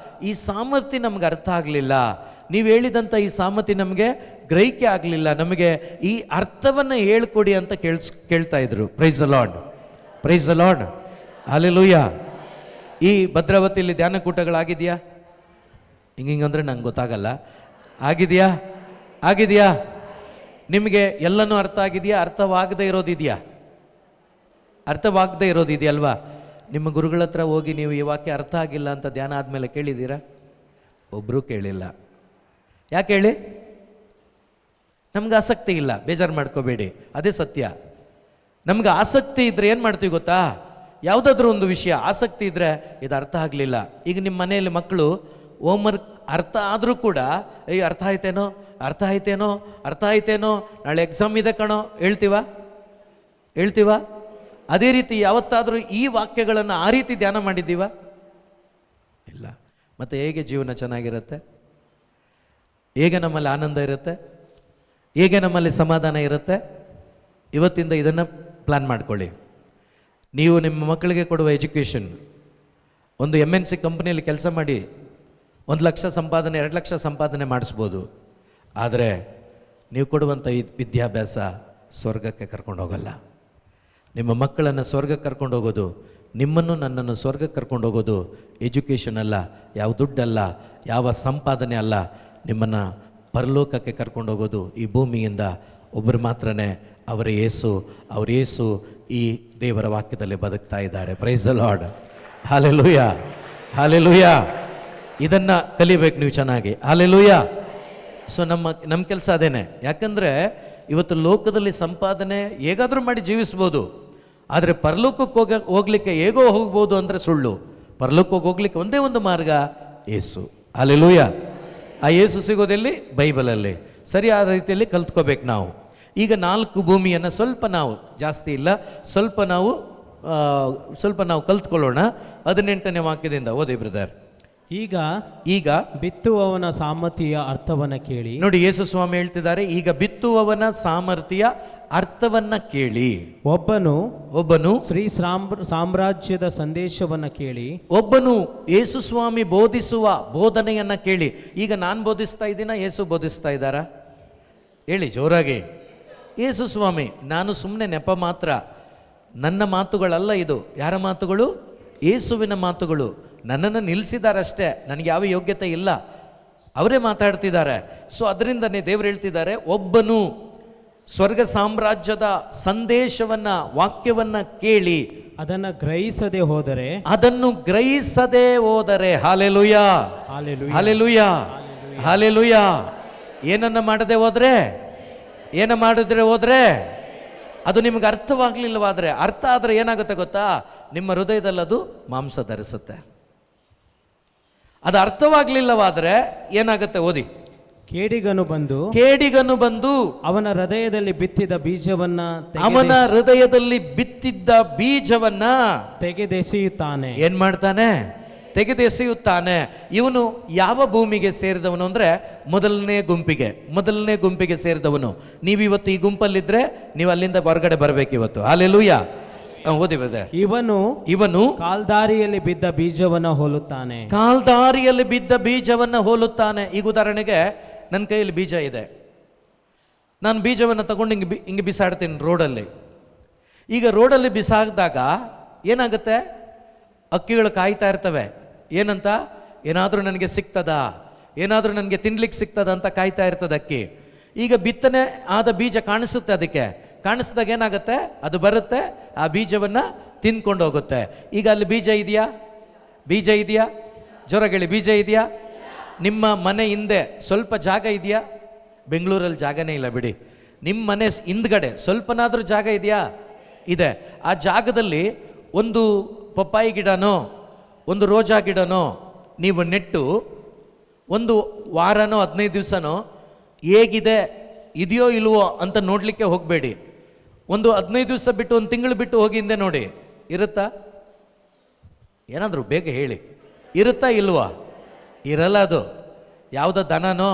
[SPEAKER 1] ಈ ಸಾಮರ್ಥ್ಯ ನಮ್ಗೆ ಅರ್ಥ ಆಗಲಿಲ್ಲ, ನೀವು ಹೇಳಿದಂಥ ಈ ಸಾಮರ್ಥ್ಯ ನಮಗೆ ಗ್ರಹಿಕೆ ಆಗಲಿಲ್ಲ, ನಮಗೆ ಈ ಅರ್ಥವನ್ನು ಹೇಳ್ಕೊಡಿ ಅಂತ ಕೇಳ್ತಾ ಇದ್ರು. Price the lord, price the lord, hallelujah. ಈ ಭದ್ರಾವತಿಯಲ್ಲಿ ಧ್ಯಾನ ಕೂಟಗಳಾಗಿದೆಯಾ? ಹಿಂಗಂದ್ರೆ ನಂಗೆ ಗೊತ್ತಾಗಲ್ಲ. ಆಗಿದೆಯಾ? ಆಗಿದೆಯಾ? ನಿಮಗೆ ಎಲ್ಲನೂ ಅರ್ಥ ಆಗಿದೆಯಾ? ಅರ್ಥವಾಗದೇ ಇರೋದಿದೆಯಾ? ಅರ್ಥವಾಗದೇ ಇರೋದಿದೆಯಲ್ವಾ? ನಿಮ್ಮ ಗುರುಗಳ ಹತ್ರ ಹೋಗಿ ನೀವು ಈ ವಾಕ್ಯ ಅರ್ಥ ಆಗಿಲ್ಲ ಅಂತ ಧ್ಯಾನ ಆದಮೇಲೆ ಕೇಳಿದ್ದೀರಾ? ಒಬ್ಬರೂ ಕೇಳಿಲ್ಲ. ಯಾಕೆ ಹೇಳಿ? ನಮ್ಗೆ ಆಸಕ್ತಿ ಇಲ್ಲ. ಬೇಜಾರು ಮಾಡ್ಕೋಬೇಡಿ, ಅದೇ ಸತ್ಯ. ನಮ್ಗೆ ಆಸಕ್ತಿ ಇದ್ದರೆ ಏನು ಮಾಡ್ತೀವಿ ಗೊತ್ತಾ? ಯಾವುದಾದ್ರೂ ಒಂದು ವಿಷಯ ಆಸಕ್ತಿ ಇದ್ದರೆ ಇದು ಅರ್ಥ ಆಗಲಿಲ್ಲ. ಈಗ ನಿಮ್ಮ ಮನೆಯಲ್ಲಿ ಮಕ್ಕಳು ಹೋಮ್ವರ್ಕ್ ಅರ್ಥ ಆದರೂ ಕೂಡ ಅರ್ಥ ಆಯ್ತೇನೋ, ಅರ್ಥ ಆಯ್ತೇನೋ, ಅರ್ಥ ಆಯ್ತೇನೋ, ನಾಳೆ ಎಕ್ಸಾಮ್ ಇದೆ ಕಣೋ ಹೇಳ್ತೀವ? ಅದೇ ರೀತಿ ಯಾವತ್ತಾದರೂ ಈ ವಾಕ್ಯಗಳನ್ನು ಆ ರೀತಿ ಧ್ಯಾನ ಮಾಡಿದ್ದೀವ? ಇಲ್ಲ. ಮತ್ತು ಹೇಗೆ ಜೀವನ ಚೆನ್ನಾಗಿರುತ್ತೆ? ಹೇಗೆ ನಮ್ಮಲ್ಲಿ ಆನಂದ ಇರುತ್ತೆ? ಹೇಗೆ ನಮ್ಮಲ್ಲಿ ಸಮಾಧಾನ ಇರುತ್ತೆ? ಇವತ್ತಿಂದ ಇದನ್ನು ಪ್ಲ್ಯಾನ್ ಮಾಡ್ಕೊಳ್ಳಿ. ನೀವು ನಿಮ್ಮ ಮಕ್ಕಳಿಗೆ ಕೊಡುವ ಎಜುಕೇಷನ್, ಒಂದು MNC ಕಂಪ್ನಿಯಲ್ಲಿ ಕೆಲಸ ಮಾಡಿ 1 ಲಕ್ಷ ಸಂಪಾದನೆ 2 ಲಕ್ಷ ಸಂಪಾದನೆ ಮಾಡಿಸ್ಬೋದು. ಆದರೆ ನೀವು ಕೊಡುವಂಥ ಈ ವಿದ್ಯಾಭ್ಯಾಸ ಸ್ವರ್ಗಕ್ಕೆ ಕರ್ಕೊಂಡು ಹೋಗಲ್ಲ. ನಿಮ್ಮ ಮಕ್ಕಳನ್ನು ಸ್ವರ್ಗಕ್ಕೆ ಕರ್ಕೊಂಡು ಹೋಗೋದು, ನಿಮ್ಮನ್ನು ನನ್ನನ್ನು ಸ್ವರ್ಗಕ್ಕೆ ಕರ್ಕೊಂಡು ಹೋಗೋದು ಎಜುಕೇಷನ್ ಅಲ್ಲ, ಯಾವ ದುಡ್ಡಲ್ಲ, ಯಾವ ಸಂಪಾದನೆ ಅಲ್ಲ. ನಿಮ್ಮನ್ನು ಪರಲೋಕಕ್ಕೆ ಕರ್ಕೊಂಡು ಹೋಗೋದು ಈ ಭೂಮಿಯಿಂದ ಒಬ್ಬರು ಮಾತ್ರನೇ, ಅವರ ಯೇಸು ಈ ದೇವರ ವಾಕ್ಯದಲ್ಲಿ ಬದುಕ್ತಾ ಇದ್ದಾರೆ. Price the lord. Hallelujah, hallelujah. ಇದನ್ನು ಕಲಿಬೇಕು ನೀವು ಚೆನ್ನಾಗಿ. ಹಲ್ಲೆಲೂಯಾ. ಸೊ ನಮ್ಮ ಕೆಲಸ ಅದೇನೆ. ಯಾಕಂದರೆ ಇವತ್ತು ಲೋಕದಲ್ಲಿ ಸಂಪಾದನೆ ಹೇಗಾದರೂ ಮಾಡಿ ಜೀವಿಸ್ಬೋದು, ಆದರೆ ಪರಲೋಕಕ್ಕೆ ಹೋಗ್ಲಿಕ್ಕೆ ಹೇಗೋ ಹೋಗ್ಬೋದು ಅಂದರೆ ಸುಳ್ಳು. ಪರಲೋಕಕ್ಕೆ ಹೋಗ್ಲಿಕ್ಕೆ ಒಂದೇ ಒಂದು ಮಾರ್ಗ, ಯೇಸು. ಹಲ್ಲೆಲೂಯಾ. ಆ ಯೇಸು ಸಿಗೋದೆಲ್ಲಿ? ಬೈಬಲಲ್ಲಿ. ಸರಿಯಾದ ರೀತಿಯಲ್ಲಿ ಕಲ್ತ್ಕೋಬೇಕು ನಾವು. ಈಗ 4 ಭೂಮಿಯನ್ನು ಸ್ವಲ್ಪ ನಾವು, ಜಾಸ್ತಿ ಇಲ್ಲ, ಸ್ವಲ್ಪ ನಾವು ಕಲ್ತ್ಕೊಳ್ಳೋಣ. 18ನೇ ವಾಕ್ಯದಿಂದ ಓದಿ ಬ್ರದರ್. ಈಗ
[SPEAKER 2] ಬಿತ್ತುವವನ ಸಾಮರ್ಥ್ಯ ಅರ್ಥವನ್ನ ಕೇಳಿ.
[SPEAKER 1] ನೋಡಿ, ಯೇಸು ಸ್ವಾಮಿ ಹೇಳ್ತಿದ್ದಾರೆ, ಈಗ ಬಿತ್ತುವವನ ಸಾಮರ್ಥ್ಯ ಅರ್ಥವನ್ನ ಕೇಳಿ. ಒಬ್ಬನು
[SPEAKER 2] ಶ್ರೀ ಸಾಮ್ರಾಜ್ಯದ ಸಂದೇಶವನ್ನ ಕೇಳಿ.
[SPEAKER 1] ಒಬ್ಬನು ಯೇಸು ಸ್ವಾಮಿ ಬೋಧಿಸುವ ಬೋಧನೆಯನ್ನ ಕೇಳಿ. ಈಗ ನಾನು ಬೋಧಿಸ್ತಾ ಇದ್ದೀನ, ಯೇಸು ಬೋಧಿಸ್ತಾ ಇದ್ದಾರಾ? ಹೇಳಿ ಜೋರಾಗಿ. ಯೇಸು ಸ್ವಾಮಿ. ನಾನು ಸುಮ್ಮನೆ ನೆಪ ಮಾತ್ರ. ನನ್ನ ಮಾತುಗಳಲ್ಲ ಇದು. ಯಾರ ಮಾತುಗಳು? ಯೇಸುವಿನ ಮಾತುಗಳು. ನನ್ನನ್ನು ನಿಲ್ಲಿಸಿದಾರಷ್ಟೇ, ನನಗೆ ಯಾವ ಯೋಗ್ಯತೆ ಇಲ್ಲ, ಅವರೇ ಮಾತಾಡ್ತಿದ್ದಾರೆ. ಸೊ ಅದರಿಂದನೇ ದೇವರು ಹೇಳ್ತಿದ್ದಾರೆ, ಒಬ್ಬನು ಸ್ವರ್ಗ ಸಾಮ್ರಾಜ್ಯದ ಸಂದೇಶವನ್ನ, ವಾಕ್ಯವನ್ನ ಕೇಳಿ
[SPEAKER 2] ಅದನ್ನು ಗ್ರಹಿಸದೆ ಹೋದರೆ
[SPEAKER 1] ಹಾಲೆಲೂಯಾ, ಹಾಲೆಲೂಯಾ, ಹಾಲೆಲೂಯಾ. ಏನನ್ನ ಮಾಡದೆ ಹೋದ್ರೆ ಅದು ನಿಮಗೆ ಅರ್ಥವಾಗ್ಲಿಲ್ಲವಾದ್ರೆ, ಅರ್ಥ ಆದರೆ ಏನಾಗುತ್ತೆ ಗೊತ್ತಾ? ನಿಮ್ಮ ಹೃದಯದಲ್ಲಿ ಅದು ಮಾಂಸ ಧರಿಸುತ್ತೆ. ಅದು ಅರ್ಥವಾಗ್ಲಿಲ್ಲವಾದ್ರೆ ಏನಾಗುತ್ತೆ? ಓದಿ.
[SPEAKER 2] ಕೇಡಿಗನು ಬಂದು
[SPEAKER 1] ಅವನ ಹೃದಯದಲ್ಲಿ ಬಿತ್ತಿದ್ದ ಬೀಜವನ್ನ
[SPEAKER 2] ತೆಗೆದೆಸೆಯುತ್ತಾನೆ.
[SPEAKER 1] ಏನ್ ಮಾಡ್ತಾನೆ? ತೆಗೆದೆಸೆಯುತ್ತಾನೆ. ಇವನು ಯಾವ ಭೂಮಿಗೆ ಸೇರಿದವನು ಅಂದ್ರೆ ಮೊದಲನೇ ಗುಂಪಿಗೆ ಸೇರಿದವನು. ನೀವಿವತ್ತು ಈ ಗುಂಪಲ್ಲಿದ್ರೆ ನೀವು ಅಲ್ಲಿಂದ ಹೊರಗಡೆ ಬರಬೇಕು ಇವತ್ತು. ಹಲ್ಲೆಲೂಯಾ. ಓದಿ ಬ್ರದರ್. ಇವನು
[SPEAKER 2] ಕಾಲ್ದಾರಿಯಲ್ಲಿ ಬಿದ್ದ ಬೀಜವನ್ನ ಹೋಲುತ್ತಾನೆ.
[SPEAKER 1] ಈಗ ಉದಾಹರಣೆಗೆ ನನ್ನ ಕೈಯಲ್ಲಿ ಬೀಜ ಇದೆ, ನಾನು ಬೀಜವನ್ನು ತಗೊಂಡು ಹಿಂಗೆ ಬಿಸಾಡ್ತೀನಿ ರೋಡಲ್ಲಿ. ಈಗ ರೋಡಲ್ಲಿ ಬಿಸಾಡಿದಾಗ ಏನಾಗುತ್ತೆ? ಅಕ್ಕಿಗಳು ಕಾಯ್ತಾ ಇರ್ತವೆ. ಏನಂತ? ಏನಾದರೂ ನನಗೆ ಸಿಗ್ತದಾ, ಏನಾದರೂ ನನಗೆ ತಿನ್ಲಿಕ್ಕೆ ಸಿಗ್ತದ ಅಂತ ಕಾಯ್ತಾ ಇರ್ತದೆ ಅಕ್ಕಿ. ಈಗ ಬಿತ್ತನೆ ಆದ ಬೀಜ ಕಾಣಿಸುತ್ತೆ. ಅದಕ್ಕೆ ಕಾಣಿಸಿದಾಗ ಏನಾಗುತ್ತೆ? ಅದು ಬರುತ್ತೆ, ಆ ಬೀಜವನ್ನು ತಿಂದ್ಕೊಂಡು ಹೋಗುತ್ತೆ. ಈಗ ಅಲ್ಲಿ ಬೀಜ ಇದೆಯಾ? ಜೋರಾಗೇಳಿ, ಬೀಜ ಇದೆಯಾ? ನಿಮ್ಮ ಮನೆ ಹಿಂದೆ ಸ್ವಲ್ಪ ಜಾಗ ಇದೆಯಾ? ಬೆಂಗಳೂರಲ್ಲಿ ಜಾಗನೇ ಇಲ್ಲ ಬಿಡಿ. ನಿಮ್ಮ ಮನೆ ಹಿಂದ್ಗಡೆ ಸ್ವಲ್ಪನಾದರೂ ಜಾಗ ಇದೆಯಾ? ಇದೆ. ಆ ಜಾಗದಲ್ಲಿ ಒಂದು ಪಪ್ಪಾಯಿ ಗಿಡನೋ ಒಂದು ರೋಜಾ ಗಿಡನೋ ನೀವು ನೆಟ್ಟು ಒಂದು ವಾರನೋ 15 ದಿವಸನೋ ಹೇಗಿದೆ, ಇದೆಯೋ ಇಲ್ವೋ ಅಂತ ನೋಡಲಿಕ್ಕೆ ಹೋಗಬೇಡಿ. ಒಂದು 15 ದಿವಸ ಬಿಟ್ಟು, 1 ತಿಂಗಳು ಬಿಟ್ಟು ಹೋಗಿ ಹಿಂದೆ ನೋಡಿ, ಇರುತ್ತಾ? ಏನಾದರೂ ಬೇಗ ಹೇಳಿ, ಇರುತ್ತಾ ಇಲ್ವಾ? ಇರಲ್ಲ. ಅದು ಯಾವುದೋ ದನನೋ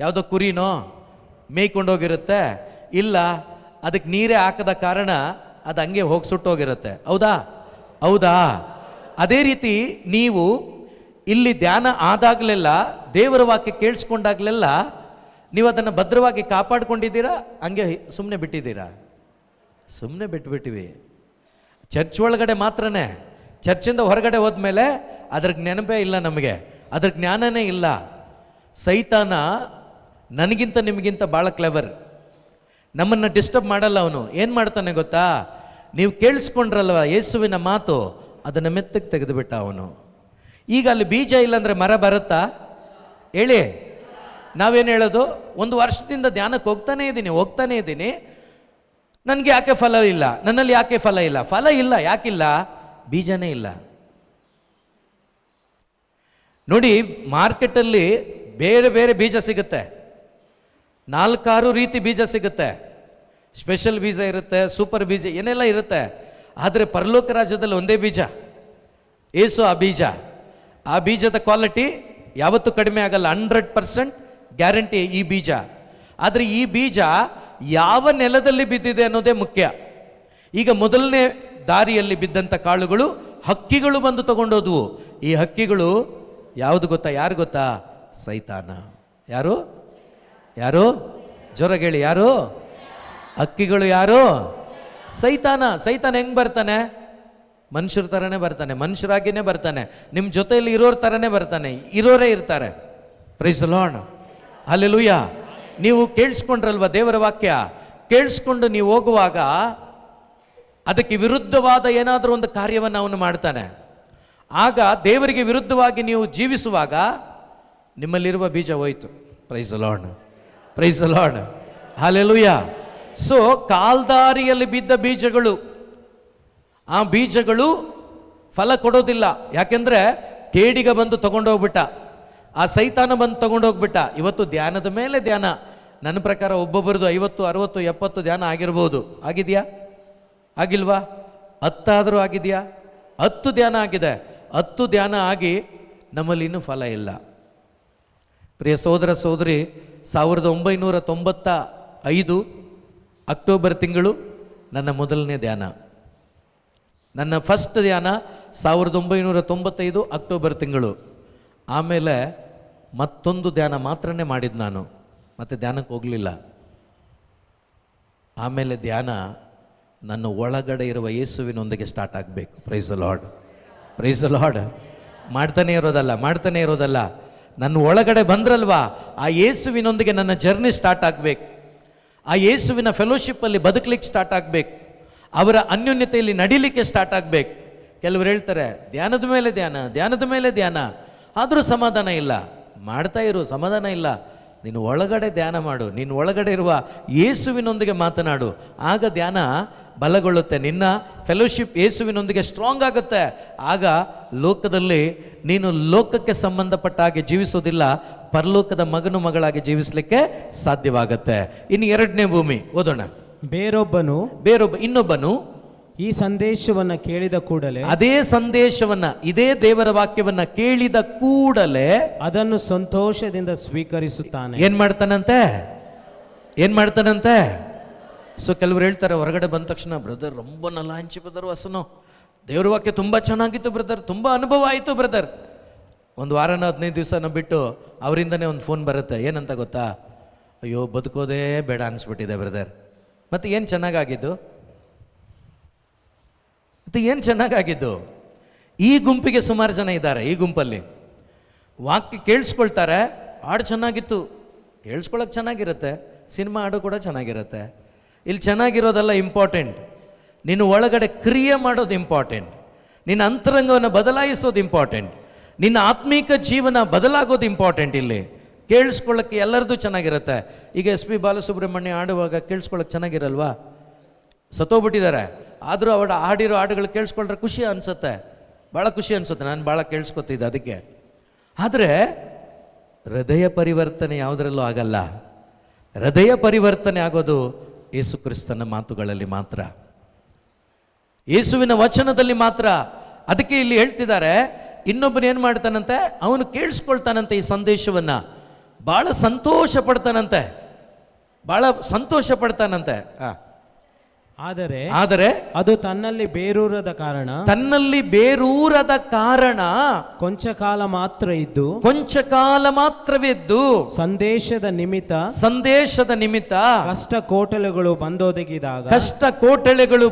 [SPEAKER 1] ಯಾವುದೋ ಕುರಿನೋ ಮೇಯ್ಕೊಂಡೋಗಿರುತ್ತೆ. ಇಲ್ಲ, ಅದಕ್ಕೆ ನೀರೇ ಹಾಕದ ಕಾರಣ ಅದು ಹಂಗೆ ಹೋಗಿ ಸುಟ್ಟೋಗಿರುತ್ತೆ. ಹೌದಾ? ಅದೇ ರೀತಿ ನೀವು ಇಲ್ಲಿ ಧ್ಯಾನ ಆದಾಗಲೆಲ್ಲ, ದೇವರ ವಾಕ್ಯ ಕೇಳಿಸ್ಕೊಂಡಾಗಲೆಲ್ಲ ನೀವು ಅದನ್ನು ಭದ್ರವಾಗಿ ಕಾಪಾಡ್ಕೊಂಡಿದ್ದೀರಾ? ಹಂಗೆ ಸುಮ್ಮನೆ ಬಿಟ್ಟಿದ್ದೀರಾ? ಸುಮ್ಮನೆ ಬಿಟ್ಬಿಟ್ಟಿವಿ. ಚರ್ಚ್ ಒಳಗಡೆ ಮಾತ್ರನೇ, ಚರ್ಚಿಂದ ಹೊರಗಡೆ ಹೋದ್ಮೇಲೆ ಅದ್ರ ನೆನಪೇ ಇಲ್ಲ ನಮಗೆ, ಅದ್ರ ಜ್ಞಾನನೇ ಇಲ್ಲ. ಸೈತಾನ ನನಗಿಂತ ನಿಮಗಿಂತ ಭಾಳ ಕ್ಲೆವರ್. ನಮ್ಮನ್ನು ಡಿಸ್ಟರ್ಬ್ ಮಾಡಲ್ಲ ಅವನು. ಏನು ಮಾಡ್ತಾನೆ ಗೊತ್ತಾ? ನೀವು ಕೇಳಿಸ್ಕೊಂಡ್ರಲ್ವ ಯೇಸುವಿನ ಮಾತು, ಅದನ್ನು ಮೆತ್ತಗೆ ತೆಗೆದುಬಿಟ್ಟ ಅವನು. ಈಗ ಅಲ್ಲಿ ಬೀಜ ಇಲ್ಲಾಂದರೆ ಮರ ಬರುತ್ತಾ ಹೇಳಿ? ನಾವೇನು ಹೇಳೋದು? ಒಂದು ವರ್ಷದಿಂದ ಧ್ಯಾನಕ್ಕೆ ಹೋಗ್ತಾನೇ ಇದ್ದೀನಿ, ನನಗೆ ಯಾಕೆ ಫಲ ಇಲ್ಲ, ನನ್ನಲ್ಲಿ ಯಾಕೆ ಫಲ ಇಲ್ಲ? ಫಲ ಇಲ್ಲ, ಯಾಕಿಲ್ಲ? ಬೀಜನೇ ಇಲ್ಲ. ನೋಡಿ, ಮಾರ್ಕೆಟಲ್ಲಿ ಬೇರೆ ಬೇರೆ ಬೀಜ ಸಿಗುತ್ತೆ, 4-6 ರೀತಿ ಬೀಜ ಸಿಗುತ್ತೆ. ಸ್ಪೆಷಲ್ ಬೀಜ ಇರುತ್ತೆ, ಸೂಪರ್ ಬೀಜ ಏನೆಲ್ಲ ಇರುತ್ತೆ. ಆದರೆ ಪರಲೋಕ ರಾಜ್ಯದಲ್ಲಿ ಒಂದೇ ಬೀಜ, ಏಸು ಆ ಬೀಜ. ಆ ಬೀಜದ ಕ್ವಾಲಿಟಿ ಯಾವತ್ತೂ ಕಡಿಮೆ ಆಗಲ್ಲ, 100% ಗ್ಯಾರಂಟಿ ಈ ಬೀಜ. ಆದರೆ ಈ ಬೀಜ ಯಾವ ನೆಲದಲ್ಲಿ ಬಿದ್ದಿದೆ ಅನ್ನೋದೇ ಮುಖ್ಯ. ಈಗ ಮೊದಲನೇ ದಾರಿಯಲ್ಲಿ ಬಿದ್ದಂಥ ಕಾಳುಗಳು ಹಕ್ಕಿಗಳು ಬಂದು ತಗೊಂಡೋದ್ವು. ಈ ಹಕ್ಕಿಗಳು ಯಾವುದು ಗೊತ್ತಾ? ಯಾರು ಗೊತ್ತಾ? ಸೈತಾನ. ಯಾರು ಯಾರು ಜೋರಾಗಿ ಹೇಳಿ, ಯಾರು? ಹಕ್ಕಿಗಳು ಯಾರು? ಸೈತಾನ. ಸೈತಾನ ಹೆಂಗೆ ಬರ್ತಾನೆ? ಮನುಷ್ಯರ ಥರನೇ ಬರ್ತಾನೆ, ಮನುಷ್ಯರಾಗಿಯೇ ಬರ್ತಾನೆ, ನಿಮ್ಮ ಜೊತೆಯಲ್ಲಿ ಇರೋರ ಥರನೇ ಬರ್ತಾನೆ, ಇರೋರೇ ಇರ್ತಾರೆ. Praise the lord, hallelujah. ನೀವು ಕೇಳಿಸ್ಕೊಂಡ್ರಲ್ವ ದೇವರ ವಾಕ್ಯ? ಕೇಳಿಸ್ಕೊಂಡು ನೀವು ಹೋಗುವಾಗ ಅದಕ್ಕೆ ವಿರುದ್ಧವಾದ ಏನಾದರೂ ಒಂದು ಕಾರ್ಯವನ್ನು ಅವನು ಮಾಡ್ತಾನೆ. ಆಗ ದೇವರಿಗೆ ವಿರುದ್ಧವಾಗಿ ನೀವು ಜೀವಿಸುವಾಗ ನಿಮ್ಮಲ್ಲಿರುವ ಬೀಜ ಹೋಯಿತು. Praise the lord, praise the lord, hallelujah. So ಕಾಲ್ದಾರಿಯಲ್ಲಿ ಬಿದ್ದ ಬೀಜಗಳು, ಆ ಬೀಜಗಳು ಫಲ ಕೊಡೋದಿಲ್ಲ. ಯಾಕೆಂದರೆ ಕೇಡಿಗ ಬಂದು ತಗೊಂಡೋಗ್ಬಿಟ್ಟ, ಆ ಸೈತಾನ ಬಂದು ತಗೊಂಡೋಗ್ಬಿಟ್ಟ. ಇವತ್ತು ಧ್ಯಾನದ ಮೇಲೆ ಧ್ಯಾನ, ನನ್ನ ಪ್ರಕಾರ ಒಬ್ಬೊಬ್ಬರದು 50, 60, 70 ಧ್ಯಾನ ಆಗಿರ್ಬೋದು. ಆಗಿದೆಯಾ? ಆಗಿಲ್ವಾ? 10 ಆದರೂ ಆಗಿದೆಯಾ? 10 ಧ್ಯಾನ ಆಗಿದೆ. 10 ಧ್ಯಾನ ಆಗಿ ನಮ್ಮಲ್ಲಿ ಇನ್ನೂ ಫಲ ಇಲ್ಲ. ಪ್ರಿಯ ಸಹೋದರ ಸಹೋದರಿ, 1995 ಅಕ್ಟೋಬರ್ ತಿಂಗಳು ನನ್ನ ಮೊದಲನೇ ಧ್ಯಾನ. ನನ್ನ ಫಸ್ಟ್ ಧ್ಯಾನ 1995 ಅಕ್ಟೋಬರ್ ತಿಂಗಳು. ಆಮೇಲೆ ಮತ್ತೊಂದು ಧ್ಯಾನ ಮಾತ್ರನೇ ಮಾಡಿದ್ದು ನಾನು, ಮತ್ತೆ ಧ್ಯಾನಕ್ಕೆ ಹೋಗಲಿಲ್ಲ. ಆಮೇಲೆ ಧ್ಯಾನ ನನ್ನ ಒಳಗಡೆ ಇರುವ ಯೇಸುವಿನೊಂದಿಗೆ ಸ್ಟಾರ್ಟ್ ಆಗಬೇಕು. Praise the lord, praise the Lord. ಮಾಡ್ತಾನೆ ಇರೋದಲ್ಲ, ನನ್ನ ಒಳಗಡೆ ಬಂದ್ರಲ್ವಾ, ಆ ಯೇಸುವಿನೊಂದಿಗೆ ನನ್ನ ಜರ್ನಿ ಸ್ಟಾರ್ಟ್ ಆಗಬೇಕು. ಆ ಯೇಸುವಿನ ಫೆಲೋಶಿಪ್ಪಲ್ಲಿ ಬದುಕಲಿಕ್ಕೆ ಸ್ಟಾರ್ಟ್ ಆಗಬೇಕು, ಅವರ ಅನ್ಯೋನ್ಯತೆಯಲ್ಲಿ ನಡಿಲಿಕ್ಕೆ ಸ್ಟಾರ್ಟ್ ಆಗಬೇಕು. ಕೆಲವರು ಹೇಳ್ತಾರೆ ಧ್ಯಾನದ ಮೇಲೆ ಧ್ಯಾನ, ಆದರೂ ಸಮಾಧಾನ ಇಲ್ಲ. ಮಾಡ್ತಾ ಇರು, ಸಮಾಧಾನ ಇಲ್ಲ. ನೀನು ಒಳಗಡೆ ಧ್ಯಾನ ಮಾಡು, ನೀನು ಒಳಗಡೆ ಇರುವ ಯೇಸುವಿನೊಂದಿಗೆ ಮಾತನಾಡು, ಆಗ ಧ್ಯಾನ ಬಲಗೊಳ್ಳುತ್ತೆ. ನಿನ್ನ ಫೆಲೋಶಿಪ್ ಯೇಸುವಿನೊಂದಿಗೆ ಸ್ಟ್ರಾಂಗ್ ಆಗುತ್ತೆ. ಆಗ ಲೋಕದಲ್ಲಿ ನೀನು ಲೋಕಕ್ಕೆ ಸಂಬಂಧಪಟ್ಟ ಹಾಗೆ ಜೀವಿಸೋದಿಲ್ಲ, ಪರಲೋಕದ ಮಗನು ಮಗಳಾಗಿ ಜೀವಿಸಲಿಕ್ಕೆ ಸಾಧ್ಯವಾಗುತ್ತೆ. ಇನ್ನು 2ನೇ ಭೂಮಿ ಓದೋಣ. ಇನ್ನೊಬ್ಬನು
[SPEAKER 2] ಈ ಸಂದೇಶವನ್ನ ಕೇಳಿದ ಕೂಡಲೇ,
[SPEAKER 1] ಅದೇ ಸಂದೇಶವನ್ನ, ಇದೇ ದೇವರ ವಾಕ್ಯವನ್ನ ಕೇಳಿದ ಕೂಡಲೇ
[SPEAKER 2] ಅದನ್ನು ಸಂತೋಷದಿಂದ ಸ್ವೀಕರಿಸುತ್ತಾನೆ.
[SPEAKER 1] ಏನ್ ಮಾಡ್ತಾನಂತೆ? ಸೊ ಕೆಲವರು ಹೇಳ್ತಾರೆ ಹೊರಗಡೆ ಬಂದ ತಕ್ಷಣ, ಬ್ರದರ್ ரொம்ப நல்லா ಹಂಚಿ ಬ್ರದರ್ ವಸನು, ದೇವರ ವಾಕ್ಯ ತುಂಬ ಚೆನ್ನಾಗಿತ್ತು ಬ್ರದರ್, ತುಂಬ ಅನುಭವ ಆಯಿತು ಬ್ರದರ್. ಒಂದು ವಾರನ 15 ದಿವಸನ ಬಿಟ್ಟು ಅವರಿಂದನೇ ಒಂದು ಫೋನ್ ಬರುತ್ತೆ. ಏನಂತ ಗೊತ್ತಾ? ಅಯ್ಯೋ ಬದುಕೋದೇ ಬೇಡ ಅನಿಸ್ಬಿಟ್ಟಿದೆ ಬ್ರದರ್. ಮತ್ತು ಏನು ಚೆನ್ನಾಗಾಗಿದ್ದು? ಈ ಗುಂಪಿಗೆ ಸುಮಾರು ಜನ ಇದ್ದಾರೆ. ಈ ಗುಂಪಲ್ಲಿ ವಾಕ್ಯ ಕೇಳಿಸ್ಕೊಳ್ತಾರೆ, ಹಾಡು ಚೆನ್ನಾಗಿತ್ತು, ಕೇಳಿಸ್ಕೊಳ್ಳೋಕೆ ಚೆನ್ನಾಗಿರುತ್ತೆ, ಸಿನಿಮಾ ಹಾಡು ಕೂಡ ಚೆನ್ನಾಗಿರುತ್ತೆ. ಇಲ್ಲಿ ಚೆನ್ನಾಗಿರೋದೆಲ್ಲ ಇಂಪಾರ್ಟೆಂಟ್, ನಿನ್ನ ಒಳಗಡೆ ಕ್ರಿಯೆ ಮಾಡೋದು ಇಂಪಾರ್ಟೆಂಟ್, ನಿನ್ನ ಅಂತರಂಗವನ್ನು ಬದಲಾಯಿಸೋದು ಇಂಪಾರ್ಟೆಂಟ್, ನಿನ್ನ ಆತ್ಮೀಕ ಜೀವನ ಬದಲಾಗೋದು ಇಂಪಾರ್ಟೆಂಟ್. ಇಲ್ಲಿ ಕೇಳಿಸ್ಕೊಳ್ಳೋಕ್ಕೆ ಎಲ್ಲರದು ಚೆನ್ನಾಗಿರುತ್ತೆ. ಈಗ SP ಬಾಲಸುಬ್ರಹ್ಮಣ್ಯ ಆಡುವಾಗ ಕೇಳಿಸ್ಕೊಳ್ಳೋಕೆ ಚೆನ್ನಾಗಿರಲ್ವಾ? ಸತ್ತೋಗ್ಬಿಟ್ಟಿದ್ದಾರೆ, ಆದರೂ ಅವರ ಹಾಡಿರೋ ಹಾಡುಗಳು ಕೇಳಿಸ್ಕೊಂಡ್ರೆ ಖುಷಿ ಅನಿಸುತ್ತೆ, ಭಾಳ ಖುಷಿ ಅನಿಸುತ್ತೆ. ನಾನು ಭಾಳ ಕೇಳಿಸ್ಕೊತಿದ್ದೆ ಅದಕ್ಕೆ. ಆದರೆ ಹೃದಯ ಪರಿವರ್ತನೆ ಯಾವುದರಲ್ಲೂ ಆಗಲ್ಲ. ಹೃದಯ ಪರಿವರ್ತನೆ ಆಗೋದು ಯೇಸು ಕ್ರಿಸ್ತನ ಮಾತುಗಳಲ್ಲಿ ಮಾತ್ರ, ಯೇಸುವಿನ ವಚನದಲ್ಲಿ ಮಾತ್ರ. ಅದಕ್ಕೆ ಇಲ್ಲಿ ಹೇಳ್ತಿದ್ದಾರೆ, ಇನ್ನೊಬ್ಬನು ಏನು ಮಾಡ್ತಾನಂತೆ? ಅವನು ಕೇಳಿಸ್ಕೊಳ್ತಾನಂತೆ ಈ ಸಂದೇಶವನ್ನು, ಭಾಳ ಸಂತೋಷ ಪಡ್ತಾನಂತೆ.
[SPEAKER 2] ಆದರೆ ಅದು ತನ್ನಲ್ಲಿ ಬೇರೂರದ ಕಾರಣ ಕೊಂಚ ಕಾಲ ಮಾತ್ರವೇ ಇದ್ದು ಸಂದೇಶದ ನಿಮಿತ್ತ ಕಷ್ಟ ಕೋಟಲೆಗಳು